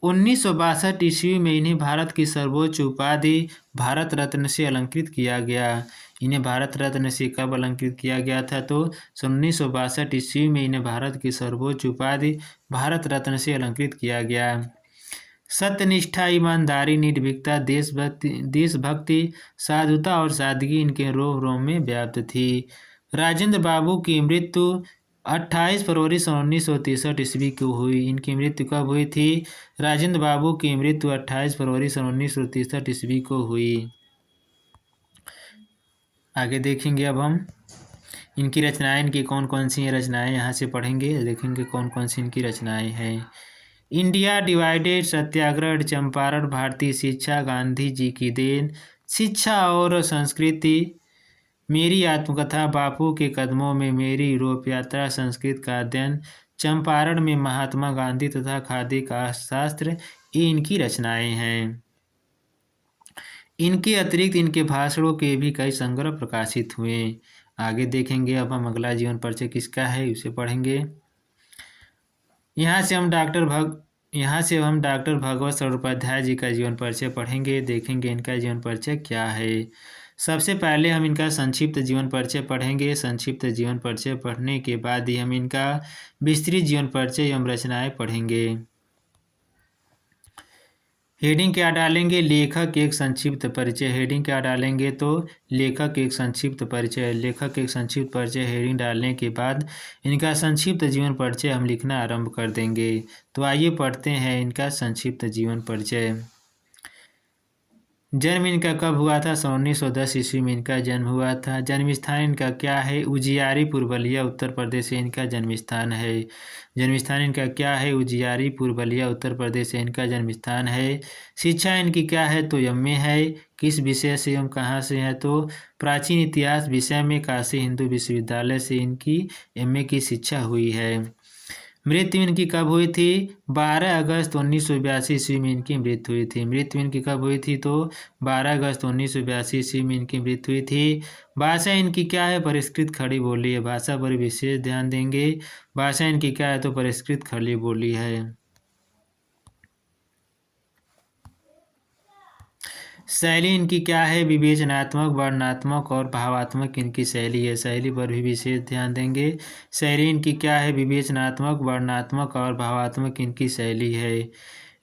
1962 ईस्वी में इन्हें भारत की सर्वोच्च उपाधि भारत रत्न से अलंकृत किया गया। इन्हें भारत रत्न से कब अलंकृत किया गया था, तो 1962 ईस्वी में इन्हें भारत की सर्वोच्च उपाधि भारत रत्न से अलंकृत किया गया। सत्यनिष्ठा, ईमानदारी, निर्भीकता, देशभक्ति, साधुता और सादगी इनके रोम रोम में व्याप्त थी। राजेंद्र बाबू की मृत्यु 28 फरवरी सन 1963 ईस्वी को हुई। इनकी मृत्यु कब हुई थी, राजेंद्र बाबू की मृत्यु 28 फरवरी सन 1963 ईस्वी को हुई। आगे देखेंगे अब हम इनकी रचनाएं, इनकी कौन कौन सी रचनाएं यहाँ से पढ़ेंगे, देखेंगे कौन कौन सी इनकी रचनाएं हैं। इंडिया डिवाइडेड, सत्याग्रह, चंपारण, भारतीय शिक्षा, गांधी जी की देन, शिक्षा और संस्कृति, मेरी आत्मकथा, बापू के कदमों में मेरी यूरोप यात्रा, संस्कृत का अध्ययन, चंपारण में महात्मा गांधी तथा खादी का शास्त्र, ये इनकी रचनाएं हैं। इनके अतिरिक्त इनके भाषणों के भी कई संग्रह प्रकाशित हुए। आगे देखेंगे अब हम अगला जीवन परिचय किसका है उसे पढ़ेंगे। यहाँ से हम डॉक्टर भगवत सरोपाध्याय जी का जीवन परिचय पढ़ेंगे, देखेंगे इनका जीवन परिचय क्या है। सबसे पहले हम इनका संक्षिप्त जीवन परिचय पढ़ेंगे। संक्षिप्त जीवन परिचय पढ़ने के बाद ही हम इनका विस्तृत जीवन परिचय एवं रचनाएं पढ़ेंगे। हेडिंग क्या डालेंगे? लेखक एक संक्षिप्त परिचय। हेडिंग क्या डालेंगे? तो लेखक एक संक्षिप्त परिचय। लेखक एक संक्षिप्त परिचय हेडिंग डालने के बाद इनका संक्षिप्त जीवन परिचय हम लिखना आरंभ कर देंगे। तो आइए पढ़ते हैं इनका संक्षिप्त जीवन परिचय। जन्म इनका कब हुआ था? 1910 ईस्वी में इनका जन्म हुआ था। जन्म स्थान इनका क्या है? उजियारीपुर बलिया उत्तर प्रदेश से इनका जन्म स्थान है। जन्म स्थान इनका क्या है? उजियारीपुर बलिया उत्तर प्रदेश से इनका जन्म स्थान है। शिक्षा इनकी क्या है? तो एमए है। किस विषय से एवं कहाँ से है? तो प्राचीन इतिहास विषय में काशी हिंदू विश्वविद्यालय से इनकी एमए की शिक्षा हुई है। मृत्यु इनकी कब हुई थी? 12 अगस्त 1982 ईस्वी में इनकी मृत्यु हुई थी। मृत्यु इनकी कब हुई थी? तो 12 अगस्त 1982 ईस्वी में इनकी मृत्यु हुई थी। भाषा इनकी क्या है? परिष्कृत खड़ी बोली है। भाषा पर विशेष ध्यान देंगे। भाषा इनकी क्या है? तो परिष्कृत खड़ी बोली है। शैली इनकी क्या है? विवेचनात्मक, वर्णनात्मक और भावात्मक इनकी शैली है। शैली पर भी विशेष ध्यान देंगे। शैली इनकी क्या है? विवेचनात्मक, वर्णनात्मक और भावात्मक इनकी शैली है।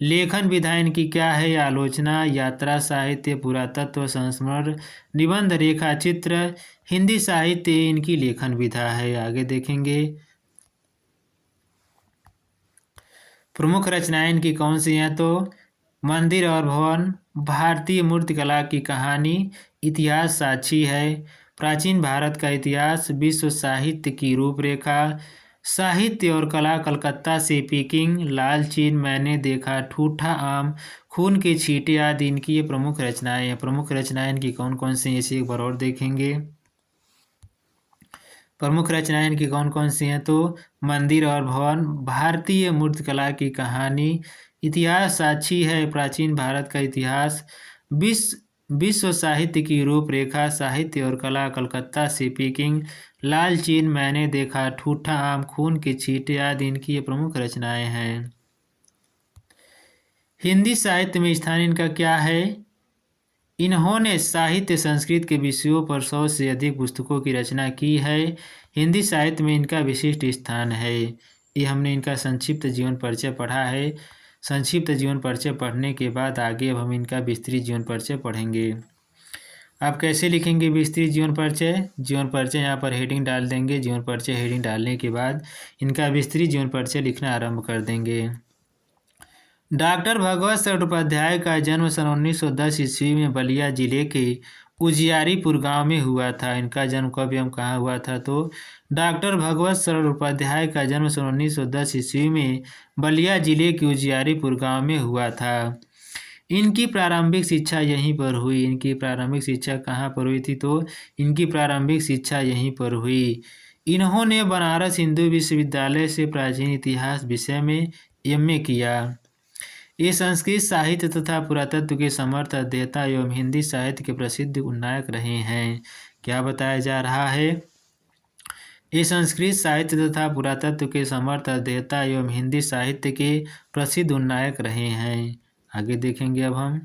लेखन विधा इनकी क्या है? आलोचना, यात्रा साहित्य, पुरातत्व, संस्मरण, निबंध, रेखा चित्र, हिंदी साहित्य इनकी लेखन विधा है। आगे देखेंगे। प्रमुख रचनाएं इनकी कौन सी हैं? तो मंदिर और भवन, भारतीय मूर्तिकला की कहानी, इतिहास साक्षी है, प्राचीन भारत का इतिहास, विश्व साहित्य की रूपरेखा, साहित्य और कला, कलकत्ता से पीकिंग, लाल चीन, मैंने देखा, ठूठा आम, खून के छींटे आदि इनकी ये प्रमुख रचनाएं हैं। प्रमुख रचनाएं इनकी कौन कौन सी हैं इसे एक बार और देखेंगे। प्रमुख रचनाएं इनकी कौन कौन सी हैं? तो मंदिर और भवन, भारतीय मूर्तिकला की कहानी, इतिहास साक्षी है, प्राचीन भारत का इतिहास, विश्व साहित्य की रूपरेखा, साहित्य और कला, कलकत्ता से पीकिंग, लाल चीन, मैंने देखा, ठूठा आम, खून के छींटे आदि इनकी ये प्रमुख रचनाएं हैं। हिंदी साहित्य में स्थान इनका क्या है? इन्होंने साहित्य संस्कृत के विषयों पर 100 से अधिक पुस्तकों की रचना की है। हिंदी साहित्य में इनका विशिष्ट स्थान है। ये हमने इनका संक्षिप्त जीवन परिचय पढ़ा है। संक्षिप्त जीवन परिचय पढ़ने के बाद आगे अब हम इनका विस्तृत जीवन परिचय पढ़ेंगे। आप कैसे लिखेंगे विस्तृत जीवन परिचय? जीवन परिचय यहाँ पर हेडिंग डाल देंगे। जीवन परिचय हेडिंग डालने के बाद इनका विस्तृत जीवन परिचय लिखना आरंभ कर देंगे। डॉक्टर भगवत चट्टोपाध्याय का जन्म सन 1910 ईस्वी में बलिया जिले के उजियारीपुर गांव में हुआ था। इनका जन्म कब एवं कहाँ हुआ था? तो डॉक्टर भगवत चट्टोपाध्याय का जन्म सन 1910 ईस्वी में बलिया जिले के उजियारीपुर गांव में हुआ था। इनकी प्रारंभिक शिक्षा यहीं पर हुई। इनकी प्रारंभिक शिक्षा कहाँ पर हुई थी? तो इनकी प्रारंभिक शिक्षा यहीं पर हुई। इन्होंने बनारस हिंदू विश्वविद्यालय से प्राचीन इतिहास विषय में एमए किया। ये संस्कृत साहित्य तथा पुरातत्व के समर्थ अध्येता एवं हिंदी साहित्य के प्रसिद्ध उन्नायक रहे हैं। क्या बताया जा रहा है? ये संस्कृत साहित्य तथा पुरातत्व के समर्थ अध्येता एवं हिंदी साहित्य के प्रसिद्ध उन्नायक रहे हैं। आगे देखेंगे अब हम।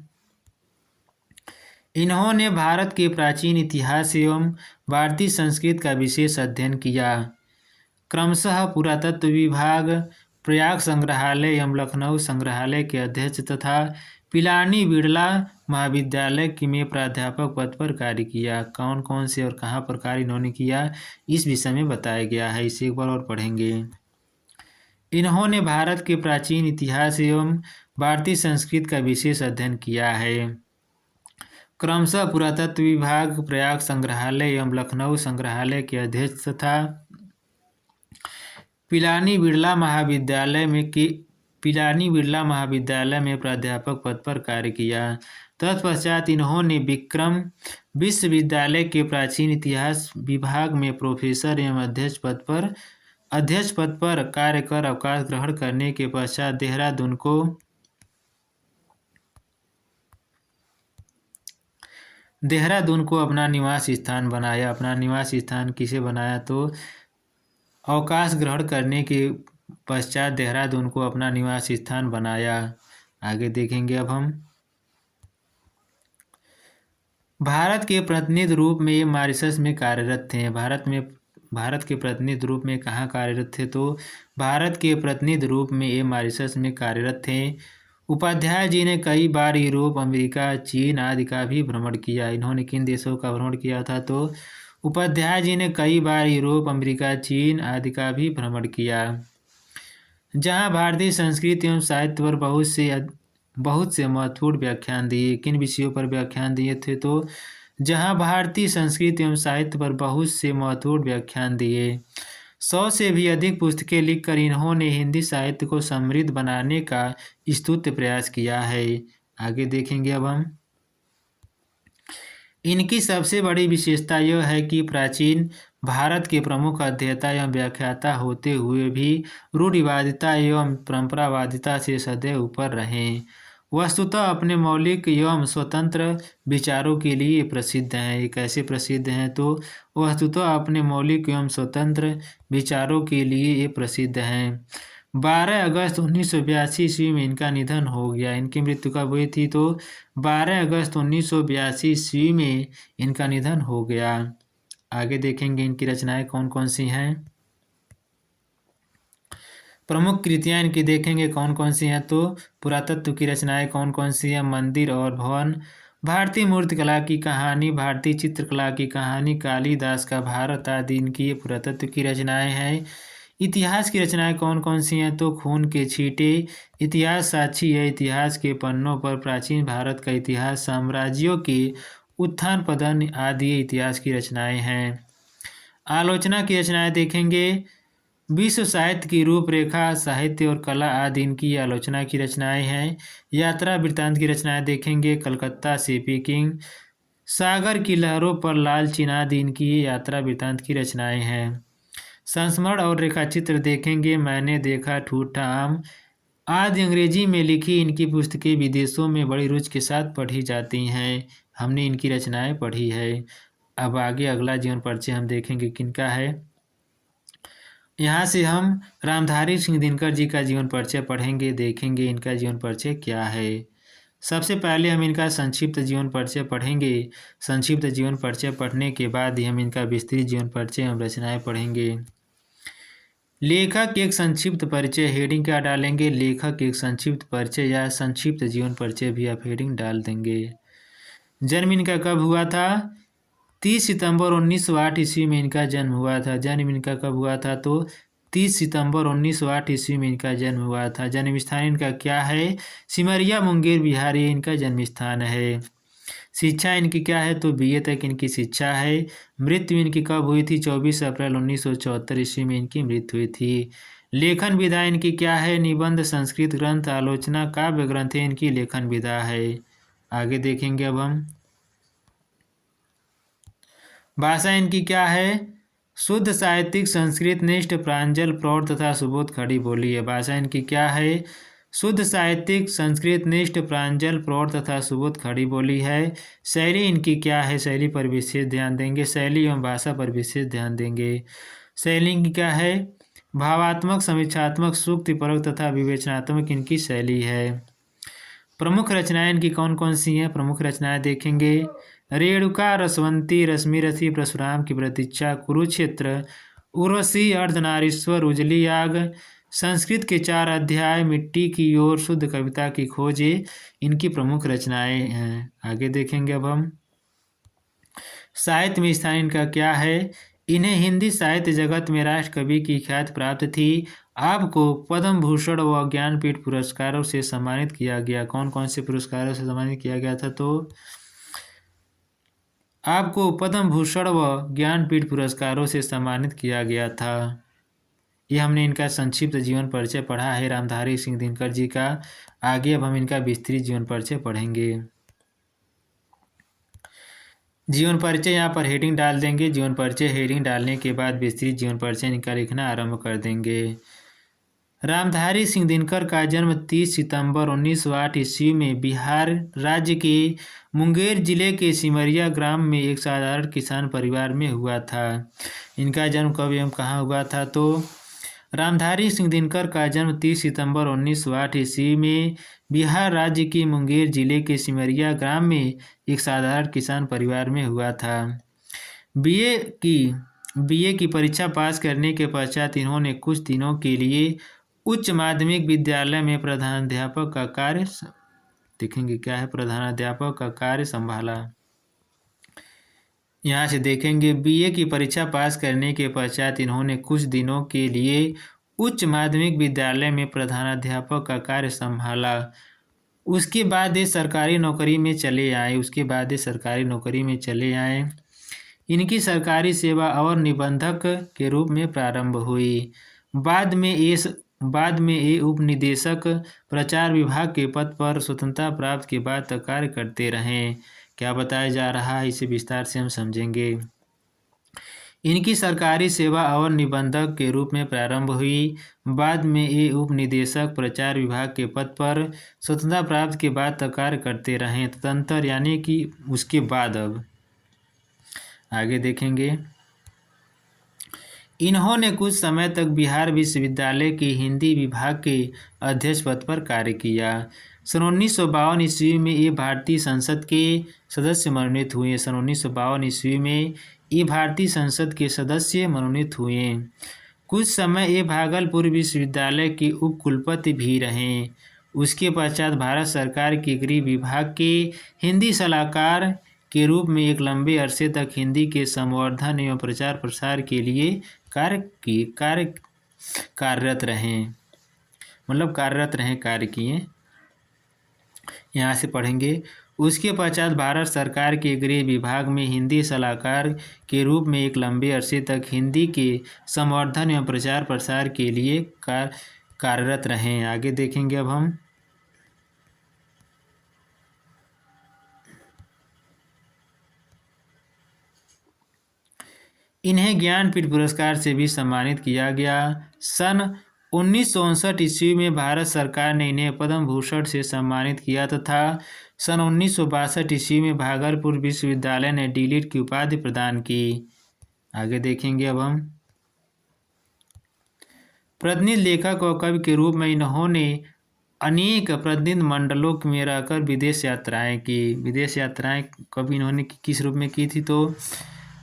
इन्होंने भारत के प्राचीन इतिहास एवं भारतीय संस्कृत का विशेष अध्ययन किया। क्रमशः पुरातत्व विभाग, प्रयाग संग्रहालय एवं लखनऊ संग्रहालय के अध्यक्ष तथा पिलानी बिड़ला महाविद्यालय में प्राध्यापक पद पर कार्य किया। कौन कौन से और कहाँ पर कार्य इन्होंने किया इस विषय में बताया गया है। इसे एक बार और पढ़ेंगे। इन्होंने भारत के प्राचीन इतिहास एवं भारतीय संस्कृत का विशेष अध्ययन किया है। क्रमशः पुरातत्व विभाग, प्रयाग संग्रहालय एवं लखनऊ संग्रहालय के अध्यक्ष तथा पिलानी बिड़ला महाविद्यालय में प्राध्यापक पद पर कार्य किया। तत्पश्चात इन्होंने विक्रम विश्वविद्यालय के प्राचीन इतिहास विभाग में प्रोफेसर एवं अध्यक्ष पद पर कार्य कर अवकाश ग्रहण करने के पश्चात देहरादून को अपना निवास स्थान बनाया। अपना निवास स्थान किसे बनाया? तो अवकाश ग्रहण करने के पश्चात देहरादून को अपना निवास स्थान बनाया। आगे देखेंगे अब हम। भारत के प्रतिनिधि रूप में ये मॉरिशस में कार्यरत थे। भारत के प्रतिनिधि रूप में कहाँ कार्यरत थे? तो भारत के प्रतिनिधि रूप में ये मॉरिशस में कार्यरत थे। उपाध्याय जी ने कई बार यूरोप, अमेरिका, चीन आदि का भी भ्रमण किया। इन्होंने किन देशों का भ्रमण किया था? तो उपाध्याय जी ने कई बार यूरोप, अमेरिका, चीन आदि का भी भ्रमण किया। जहाँ भारतीय संस्कृति एवं साहित्य पर बहुत से महत्वपूर्ण व्याख्यान दिए। किन विषयों पर व्याख्यान दिए थे? तो जहाँ भारतीय संस्कृति एवं साहित्य पर बहुत से महत्वपूर्ण व्याख्यान दिए। 100 से भी अधिक पुस्तकें लिखकर इन्होंने हिंदी साहित्य को समृद्ध बनाने का स्तुत्य प्रयास किया है। आगे देखेंगे अब हम। इनकी सबसे बड़ी विशेषता यह है कि प्राचीन भारत के प्रमुख अध्येता एवं व्याख्याता होते हुए भी रूढ़िवादिता एवं परंपरावादिता से सदैव ऊपर रहे। वस्तुतः अपने मौलिक एवं स्वतंत्र विचारों के लिए प्रसिद्ध हैं। ये कैसे प्रसिद्ध हैं? तो वस्तुतः अपने मौलिक एवं स्वतंत्र विचारों के लिए ये प्रसिद्ध हैं। 12 अगस्त 1982 ईस्वी में इनका निधन हो गया। इनकी मृत्यु कब हुई थी? तो 12 अगस्त 1982 ईस्वी में इनका निधन हो गया। आगे देखेंगे इनकी रचनाएं कौन कौन सी हैं। प्रमुख कृतियां इनकी देखेंगे कौन कौन सी हैं। तो पुरातत्व की रचनाएं कौन कौन सी हैं? मंदिर और भवन, भारतीय मूर्तिकला की कहानी, भारतीय चित्रकला की कहानी, कालिदास का भारत आदि इनकी पुरातत्व की रचनाएं हैं। इतिहास की रचनाएं कौन कौन सी हैं? तो खून के छींटे, इतिहास साक्षी है, इतिहास के पन्नों पर प्राचीन भारत का इतिहास, साम्राज्यों के उत्थान पतन आदि इतिहास की रचनाएं हैं। आलोचना की रचनाएं देखेंगे। विश्व साहित्य की रूपरेखा, साहित्य और कला आदि इनकी आलोचना की रचनाएं हैं। यात्रा वृत्तांत की रचनाएं देखेंगे। कलकत्ता से पीकिंग, सागर की लहरों पर लाल चिन्ह आदि इनकी यात्रा वृत्तांत की रचनाएं हैं। संस्मरण और रेखाचित्र देखेंगे। मैंने देखा ठूठा आम आदि अंग्रेजी में लिखी इनकी पुस्तकें विदेशों में बड़ी रुचि के साथ पढ़ी जाती हैं। हमने इनकी रचनाएं पढ़ी है। अब आगे अगला जीवन परिचय हम देखेंगे किनका है। यहाँ से हम रामधारी सिंह दिनकर जी का जीवन परिचय पढ़ेंगे, देखेंगे इनका जीवन परिचय क्या है। सबसे पहले हम इनका संक्षिप्त जीवन परिचय पढ़ेंगे। संक्षिप्त जीवन परिचय पढ़ने के बाद ही हम इनका विस्तृत जीवन परिचय एवं रचनाएं पढ़ेंगे। लेखक एक संक्षिप्त परिचय हेडिंग क्या डालेंगे? लेखक एक संक्षिप्त परिचय या संक्षिप्त जीवन परिचय भी आप हेडिंग डाल देंगे। जन्म इनका कब हुआ था? 30 सितंबर 1908 ईस्वी में इनका जन्म हुआ था। जन्म इनका कब हुआ था? तो 30 सितंबर 1908 ईस्वी में इनका जन्म हुआ था। जन्म स्थान इनका क्या है? सिमरिया, मुंगेर, बिहार, ये इनका जन्म स्थान है। शिक्षा इनकी क्या है? तो बीए तक इनकी शिक्षा है। मृत्यु इनकी कब हुई थी? 24 अप्रैल 1974 ईस्वी में इनकी मृत्यु हुई थी। लेखन विधा इनकी क्या है? निबंध, संस्कृत ग्रंथ, आलोचना, काव्य ग्रंथ इनकी लेखन विधा है। आगे देखेंगे अब हम। भाषा इनकी क्या है? शुद्ध साहित्यिक, संस्कृत निष्ठ, प्रांजल, प्रौढ़ तथा सुबोध खड़ी बोली है। भाषा इनकी क्या है? शुद्ध साहित्यिक, संस्कृत निष्ठ, प्रांजल, प्रौढ़ तथा सुबोध खड़ी बोली है। शैली इनकी क्या है? शैली पर विशेष ध्यान देंगे। शैली एवं भाषा पर विशेष ध्यान देंगे। शैली इनकी क्या है? भावात्मक, समीक्षात्मक, सूक्तिपरक तथा विवेचनात्मक इनकी शैली है। प्रमुख रचनाएं इनकी कौन कौन सी हैं? प्रमुख रचनाएं देखेंगे। रेणुका, रसवंती, रश्मिरथी, परशुराम की प्रतीक्षा, कुरुक्षेत्र, उर्वशी, अर्धनारीश्वर, उजली आग, संस्कृत के 4 अध्याय, मिट्टी की ओर, शुद्ध कविता की खोज इनकी प्रमुख रचनाएं हैं। आगे देखेंगे अब हम। साहित्य में स्थान इनका क्या है? इन्हें हिंदी साहित्य जगत में राष्ट्र कवि की ख्याति प्राप्त थी। आपको पद्म भूषण व ज्ञानपीठ पुरस्कारों से सम्मानित किया गया। कौन कौन से पुरस्कारों से सम्मानित किया गया था? तो आपको पद्म भूषण व ज्ञानपीठ पुरस्कारों से सम्मानित किया गया था। ये हमने इनका संक्षिप्त जीवन परिचय पढ़ा है रामधारी सिंह दिनकर जी का। आगे अब हम इनका विस्तृत जीवन परिचय पढ़ेंगे। जीवन परिचय यहाँ पर हेडिंग डाल देंगे। जीवन परिचय हेडिंग डालने के बाद विस्तृत जीवन परिचय इनका लिखना आरंभ कर देंगे। रामधारी सिंह दिनकर का जन्म 30 सितंबर 1908 ईस्वी में बिहार राज्य के मुंगेर जिले के सिमरिया ग्राम में एक साधारण किसान परिवार में हुआ था। इनका जन्म कब एवं कहाँ हुआ था? तो रामधारी सिंह दिनकर का जन्म 30 सितंबर 1908 ईस्वी में बिहार राज्य के मुंगेर जिले के सिमरिया ग्राम में एक साधारण किसान परिवार में हुआ था। बीए की परीक्षा पास करने के पश्चात इन्होंने कुछ दिनों के लिए उच्च माध्यमिक विद्यालय में प्रधानाध्यापक का कार्य देखेंगे क्या है, प्रधानाध्यापक का कार्य संभाला। यहाँ से देखेंगे बीए की परीक्षा पास करने के पश्चात इन्होंने कुछ दिनों के लिए उच्च माध्यमिक विद्यालय में प्रधानाध्यापक का कार्य संभाला। उसके बाद ये सरकारी नौकरी में चले आए। इनकी सरकारी सेवा और निबंधक के रूप में प्रारंभ हुई। बाद में ये उपनिदेशक प्रचार विभाग के पद पर स्वतंत्रता प्राप्त के बाद तक कार्य करते रहे। क्या बताया जा रहा है, इसे विस्तार से हम समझेंगे। इनकी सरकारी सेवा और निबंधक के रूप में प्रारंभ हुई। बाद में ये उपनिदेशक प्रचार विभाग के पद पर स्वतंत्रता प्राप्त के बाद तक कार्य करते रहे। तदंतर यानी कि उसके बाद अब आगे देखेंगे। इन्होंने कुछ समय तक बिहार विश्वविद्यालय के हिंदी विभाग के अध्यक्ष पद पर कार्य किया। सन 1952 ईस्वी में ये भारतीय संसद के सदस्य मनोनीत हुए। सन 1952 ईस्वी में ये भारतीय संसद के सदस्य मनोनीत हुए। कुछ समय ये भागलपुर विश्वविद्यालय के उपकुलपति भी रहे। उसके पश्चात भारत सरकार के गृह विभाग के हिंदी सलाहकार के रूप में एक लंबे अरसे तक हिंदी के संवर्धन एवं प्रचार प्रसार के लिए कार्यरत रहे, कार्य किए। यहाँ से पढ़ेंगे। उसके पश्चात भारत सरकार के गृह विभाग में हिंदी सलाहकार के रूप में एक लंबे अरसे तक हिंदी के संवर्धन एवं प्रचार प्रसार के लिए कार्यरत रहे। आगे देखेंगे अब हम। इन्हें ज्ञानपीठ पुरस्कार से भी सम्मानित किया गया। सन 1959 ईस्वी में भारत सरकार ने इन्हें पद्म भूषण से सम्मानित किया तथा सन 1962 ईस्वी में भागलपुर विश्वविद्यालय ने डीलिट की उपाधि प्रदान की। आगे देखेंगे अब हम। प्रतिनिधि लेखक और कवि के रूप में इन्होंने अनेक प्रतिनिधि मंडलों में रहकर विदेश यात्राएं की। विदेश यात्राएं कभी इन्होंने किस रूप में की थी, तो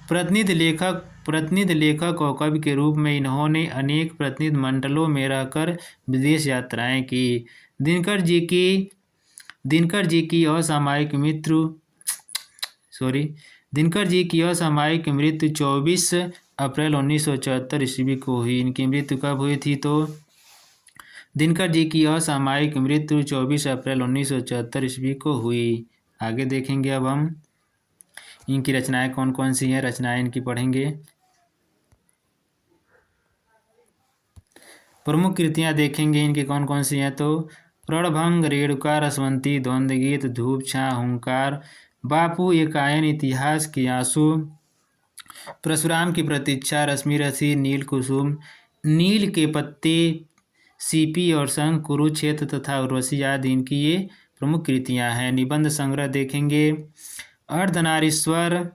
प्रतिनिधि लेखक और कवि के रूप में इन्होंने अनेक प्रतिनिधि मंडलों में रहकर विदेश यात्राएं की। दिनकर जी की असामयिक मृत्यु 24 अप्रैल 1974 ईस्वी को हुई। इनकी मृत्यु कब हुई थी, तो दिनकर जी की असामयिक मृत्यु 24 अप्रैल 1974 ईस्वी को हुई। आगे देखेंगे अब हम। इनकी रचनाएं कौन कौन सी हैं, रचनाएं इनकी पढ़ेंगे। प्रमुख कृतियां देखेंगे इनकी कौन कौन सी हैं, तो प्रणभंग, रेणुका, रसवंती, द्वंद्व गीत, धूप छां, हुंकार, बापू एकायन, इतिहास के आंसू, परशुराम की प्रतीक्षा, रश्मि रसी, नील कुसुम, नील के पत्ते, सीपी और संघ, कुरुक्षेत्र तथा उर्वशी आदि इनकी ये प्रमुख कृतियां हैं। निबंध संग्रह देखेंगे। अर्धनारीश्वर,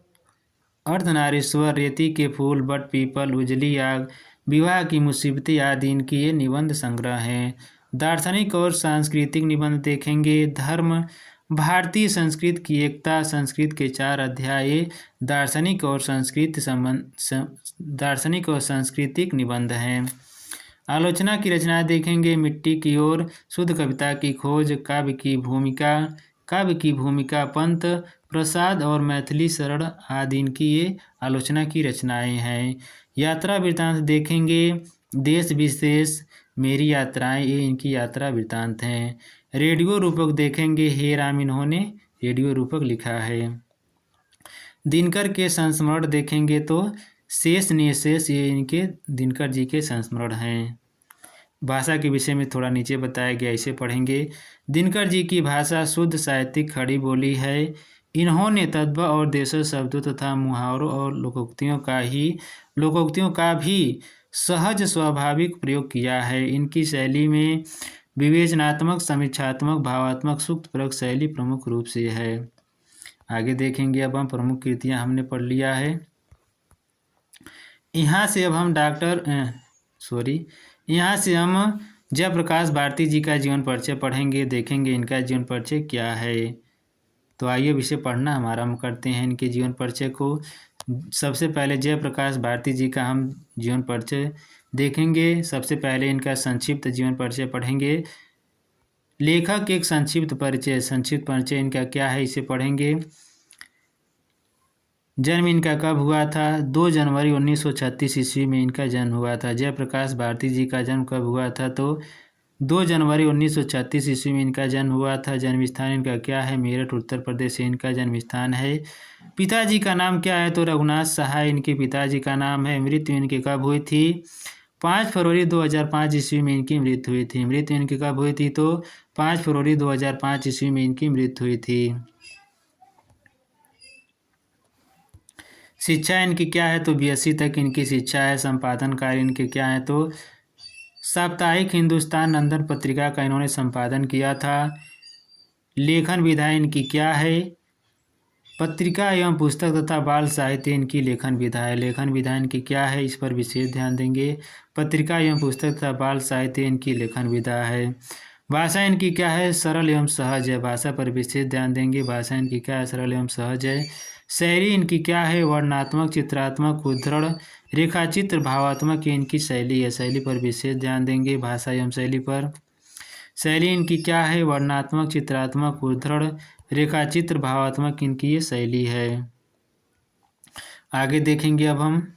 रेती के फूल, बट पीपल, उजली आग, विवाह की मुसीबतें आदि इनकी ये निबंध संग्रह हैं। दार्शनिक और सांस्कृतिक निबंध देखेंगे। धर्म, भारतीय संस्कृति की एकता, संस्कृत के 4 अध्याय दार्शनिक और सांस्कृतिक निबंध हैं। आलोचना की रचना देखेंगे। मिट्टी की ओर, शुद्ध कविता की खोज, काव्य की भूमिका, पंत प्रसाद और मैथिली शरण आदि इनकी ये आलोचना की रचनाएं हैं। यात्रा वृत्तांत देखेंगे। देश विशेष, मेरी यात्राएं, ये इनकी यात्रा वृत्तांत हैं। रेडियो रूपक देखेंगे। हे राम, इन्होंने रेडियो रूपक लिखा है। दिनकर के संस्मरण देखेंगे, तो शेष निशेष ये इनके दिनकर जी के संस्मरण हैं। भाषा के विषय में थोड़ा नीचे बताया गया, इसे पढ़ेंगे। दिनकर जी की भाषा शुद्ध साहित्यिक खड़ी बोली है। इन्होंने तद्भव और देशज शब्दों तथा मुहावरों और लोकोक्तियों का भी सहज स्वाभाविक प्रयोग किया है। इनकी शैली में विवेचनात्मक, समीक्षात्मक, भावात्मक, सूक्तपरक शैली प्रमुख रूप से है। आगे देखेंगे अब हम। प्रमुख कृतियां हमने पढ़ लिया है। यहाँ से अब हम जयप्रकाश भारती जी का जीवन परिचय पढ़ेंगे। देखेंगे इनका जीवन परिचय क्या है। तो आइए विषय पढ़ना हम आरम्भ करते हैं इनके जीवन परिचय को। सबसे पहले जयप्रकाश भारती जी का हम जीवन परिचय देखेंगे। सबसे पहले इनका संक्षिप्त जीवन परिचय पढ़ेंगे। लेखक एक संक्षिप्त परिचय इनका क्या है, इसे पढ़ेंगे। जन्म इनका कब हुआ था? 2 जनवरी 1936 ईस्वी में इनका जन्म हुआ था। जयप्रकाश भारती जी का जन्म कब हुआ था? तो 2 जनवरी 1936 ईस्वी में इनका जन्म हुआ था। जन्म स्थान इनका क्या है? मेरठ, उत्तर प्रदेश से इनका जन्म स्थान है। पिताजी का नाम क्या है? तो रघुनाथ सहाय इनके पिताजी का नाम है। मृत्यु इनकी कब हुई थी? 5 फरवरी 2005 ईस्वी में इनकी मृत्यु हुई थी। मृत्यु इनकी कब हुई थी? तो 5 फरवरी 2005 ईस्वी में इनकी मृत्यु हुई थी। शिक्षा इनकी क्या है? तो BSc तक इनकी शिक्षा है। संपादन कार्य इनके क्या है? तो साप्ताहिक हिंदुस्तान नंदन पत्रिका का इन्होंने संपादन किया था। लेखन विधा इनकी क्या है? पत्रिका एवं पुस्तक तथा बाल साहित्य इनकी लेखन विधा है। लेखन विधा इनकी क्या है, इस पर विशेष ध्यान देंगे। पत्रिका एवं पुस्तक तथा बाल साहित्य इनकी लेखन विधा है। भाषा इनकी क्या है? सरल एवं सहज है। भाषा पर विशेष ध्यान देंगे। भाषा इनकी क्या है? सरल एवं सहज है। शैली इनकी क्या है? वर्णनात्मक, चित्रात्मक, उद्धरण, रेखाचित्र, भावात्मक इनकी शैली है। शैली पर विशेष ध्यान देंगे। भाषा एवं शैली पर। शैली इनकी क्या है? वर्णनात्मक, चित्रात्मक, उद्धरण, रेखाचित्र, भावात्मक इनकी ये शैली है। आगे देखेंगे अब हम।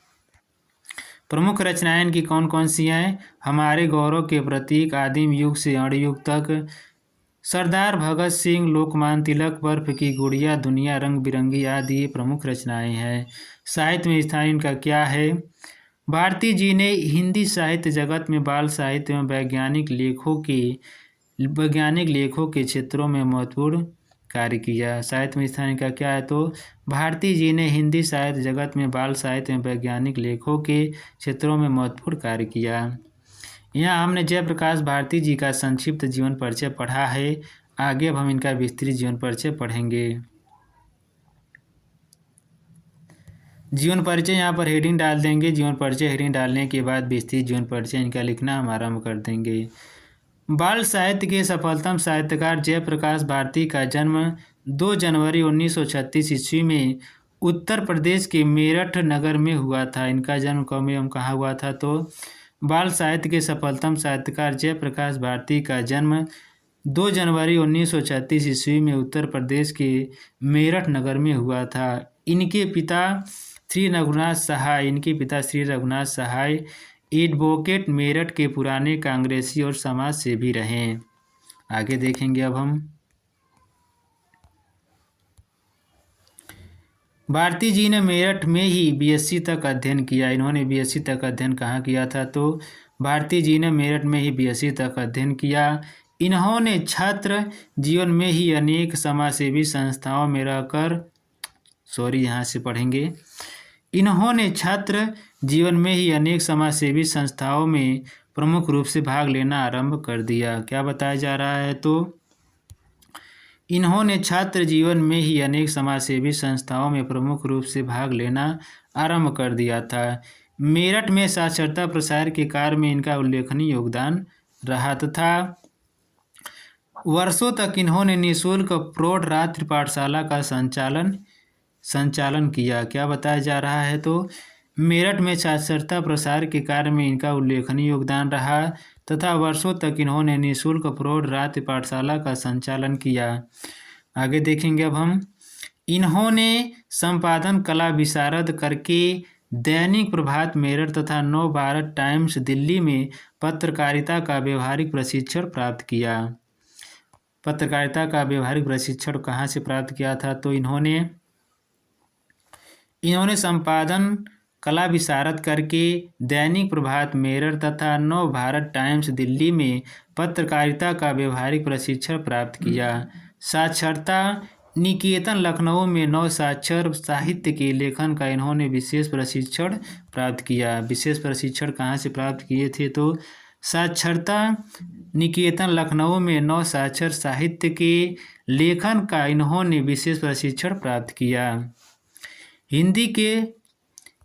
प्रमुख रचनाएं इनकी कौन कौन सी हैं? हमारे गौरव के प्रतीक, आदिम युग से अणु युग तक, सरदार भगत सिंह, लोकमान्य तिलक, बर्फ की गुड़िया, दुनिया रंग बिरंगी आदि ये प्रमुख रचनाएं हैं। साहित्य में स्थान इनका क्या है? भारती जी ने हिंदी साहित्य जगत में बाल साहित्य एवं वैज्ञानिक लेखों के क्षेत्रों में महत्वपूर्ण कार्य किया। साहित्य में स्थान इनका क्या है? तो भारती जी ने हिंदी साहित्य जगत में बाल साहित्य एवं वैज्ञानिक लेखों के क्षेत्रों में महत्वपूर्ण कार्य किया। यहाँ हमने जयप्रकाश भारती जी का संक्षिप्त जीवन परिचय पढ़ा है। आगे अब हम इनका विस्तृत जीवन परिचय पढ़ेंगे। जीवन परिचय यहाँ पर हेडिंग डाल देंगे। जीवन परिचय हेडिंग डालने के बाद विस्तृत जीवन परिचय इनका लिखना हम आरम्भ कर देंगे। बाल साहित्य के सफलतम साहित्यकार जयप्रकाश भारती का जन्म 2 जनवरी 1936 ईस्वी में उत्तर प्रदेश के मेरठ नगर में हुआ था। इनका जन्म कब एवं कहाँ हुआ था? तो बाल साहित्य के सफलतम साहित्यकार जयप्रकाश भारती का जन्म 2 जनवरी 1936 ईस्वी में उत्तर प्रदेश के मेरठ नगर में हुआ था। इनके पिता श्री रघुनाथ सहाय एडवोकेट मेरठ के पुराने कांग्रेसी और समाज सेवी रहे। आगे देखेंगे अब हम। भारती जी ने मेरठ में ही BSc तक अध्ययन किया। इन्होंने BSc तक अध्ययन कहाँ किया था? तो भारती जी ने मेरठ में ही BSc तक अध्ययन किया। इन्होंने छात्र जीवन में ही अनेक समाजसेवी संस्थाओं में रहकर यहाँ से पढ़ेंगे। इन्होंने छात्र जीवन में ही अनेक समाजसेवी संस्थाओं में प्रमुख रूप से भाग लेना आरंभ कर दिया। क्या बताया जा रहा है? तो इन्होंने छात्र जीवन में ही अनेक समाजसेवी संस्थाओं में प्रमुख रूप से भाग लेना आरंभ कर दिया था। मेरठ में साक्षरता प्रसार के कार्य में इनका उल्लेखनीय योगदान रहा तथा वर्षों तक इन्होंने निःशुल्क प्रौढ़ रात्रि पाठशाला का संचालन किया। क्या बताया जा रहा है? तो मेरठ में साक्षरता प्रसार के कार्य में इनका उल्लेखनीय योगदान रहा तथा वर्षों तक इन्होंने निःशुल्क प्रौढ़ रात्रि पाठशाला का संचालन किया। आगे देखेंगे अब हम। इन्होंने संपादन कला विशारद करके दैनिक प्रभात मेरठ तथा नव भारत टाइम्स दिल्ली में पत्रकारिता का व्यवहारिक प्रशिक्षण प्राप्त किया। पत्रकारिता का व्यवहारिक प्रशिक्षण कहाँ से प्राप्त किया था? तो इन्होंने संपादन कला विशारद करके दैनिक प्रभात मेरठ तथा नव भारत टाइम्स दिल्ली में पत्रकारिता का व्यवहारिक प्रशिक्षण प्राप्त किया। साक्षरता निकेतन लखनऊ में नव साक्षर साहित्य के लेखन का इन्होंने विशेष प्रशिक्षण प्राप्त किया। विशेष प्रशिक्षण कहाँ से प्राप्त किए थे? तो साक्षरता निकेतन लखनऊ में नव साक्षर साहित्य के लेखन का इन्होंने विशेष प्रशिक्षण प्राप्त किया।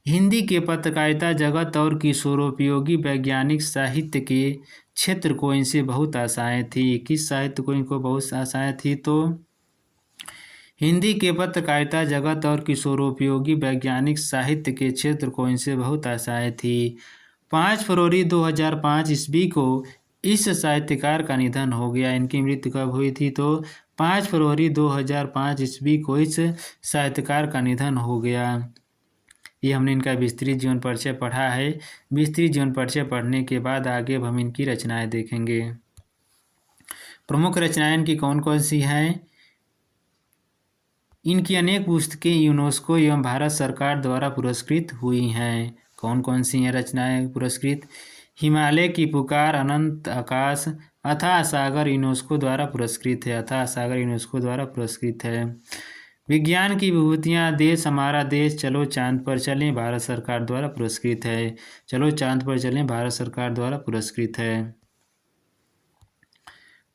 हिंदी के पत्रकारिता जगत और किशोरोपयोगी वैज्ञानिक साहित्य के क्षेत्र को इनसे बहुत आशाएं थी। किस साहित्य को इनको बहुत आशाएं थी? तो हिंदी के पत्रकारिता जगत और किशोरोपयोगी वैज्ञानिक साहित्य के क्षेत्र को इनसे बहुत आशाएं थी। 5 फरवरी 2005 ईस्वी को इस साहित्यकार का निधन हो गया। इनकी मृत्यु कब हुई थी? तो 5 फरवरी 2005 ईस्वी को इस साहित्यकार का निधन हो गया। ये हमने इनका विस्तृत जीवन परिचय पढ़ा है। विस्तृत जीवन परिचय पढ़ने के बाद आगे अब हम इनकी रचनाएं देखेंगे। प्रमुख रचनाएं इनकी कौन कौन सी हैं? इनकी अनेक पुस्तकें यूनेस्को एवं भारत सरकार द्वारा पुरस्कृत हुई हैं। कौन कौन सी हैं रचनाएं पुरस्कृत? हिमालय की पुकार, अनंत आकाश, अथाह सागर यूनेस्को द्वारा पुरस्कृत है। अथाह सागर यूनेस्को द्वारा पुरस्कृत है। विज्ञान की विभूतियाँ, देश हमारा देश, चलो चांद पर चलें, भारत सरकार द्वारा पुरस्कृत है। चलो चांद पर चलें भारत सरकार द्वारा पुरस्कृत है।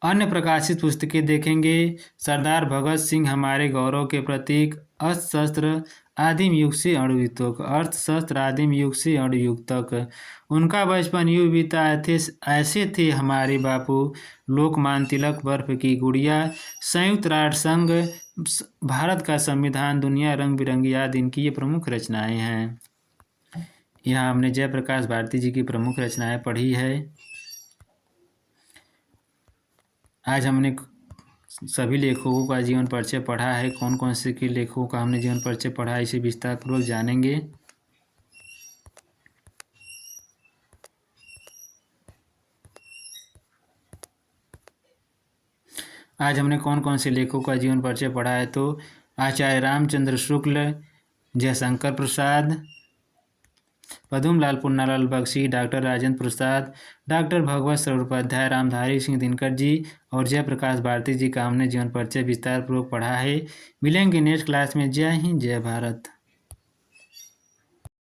अन्य प्रकाशित पुस्तकें देखेंगे। सरदार भगत सिंह हमारे गौरव के प्रतीक, अर्थशास्त्र आदिम युग से अणुयुग तक, अर्थशास्त्र आदिम युग से अणुयुग तक, उनका बचपन यूं बीता थे ऐसे थे हमारे बापू, लोकमान्य तिलक, बर्फ की गुड़िया, संयुक्त राष्ट्र संघ, भारत का संविधान, दुनिया रंग बिरंगी आदि इनकी ये प्रमुख रचनाएं हैं। यहाँ हमने जयप्रकाश भारती जी की प्रमुख रचनाएं पढ़ी है। आज हमने सभी लेखकों का जीवन परिचय पढ़ा है। कौन कौन से के लेखकों का हमने जीवन परिचय पढ़ा है, इसे विस्तार पूर्वक जानेंगे। आज हमने कौन कौन से लेखकों का जीवन परिचय पढ़ा है? तो आचार्य रामचंद्र शुक्ल, जयशंकर प्रसाद, पद्मलाल पुन्नालाल बख्शी, डॉक्टर राजेंद्र प्रसाद, डॉक्टर भगवत सर्वोपाध्याय, रामधारी सिंह दिनकर जी और जयप्रकाश भारती जी का हमने जीवन परिचय विस्तार पूर्वक पढ़ा है। मिलेंगे नेक्स्ट क्लास में। जय हिंद, जय भारत।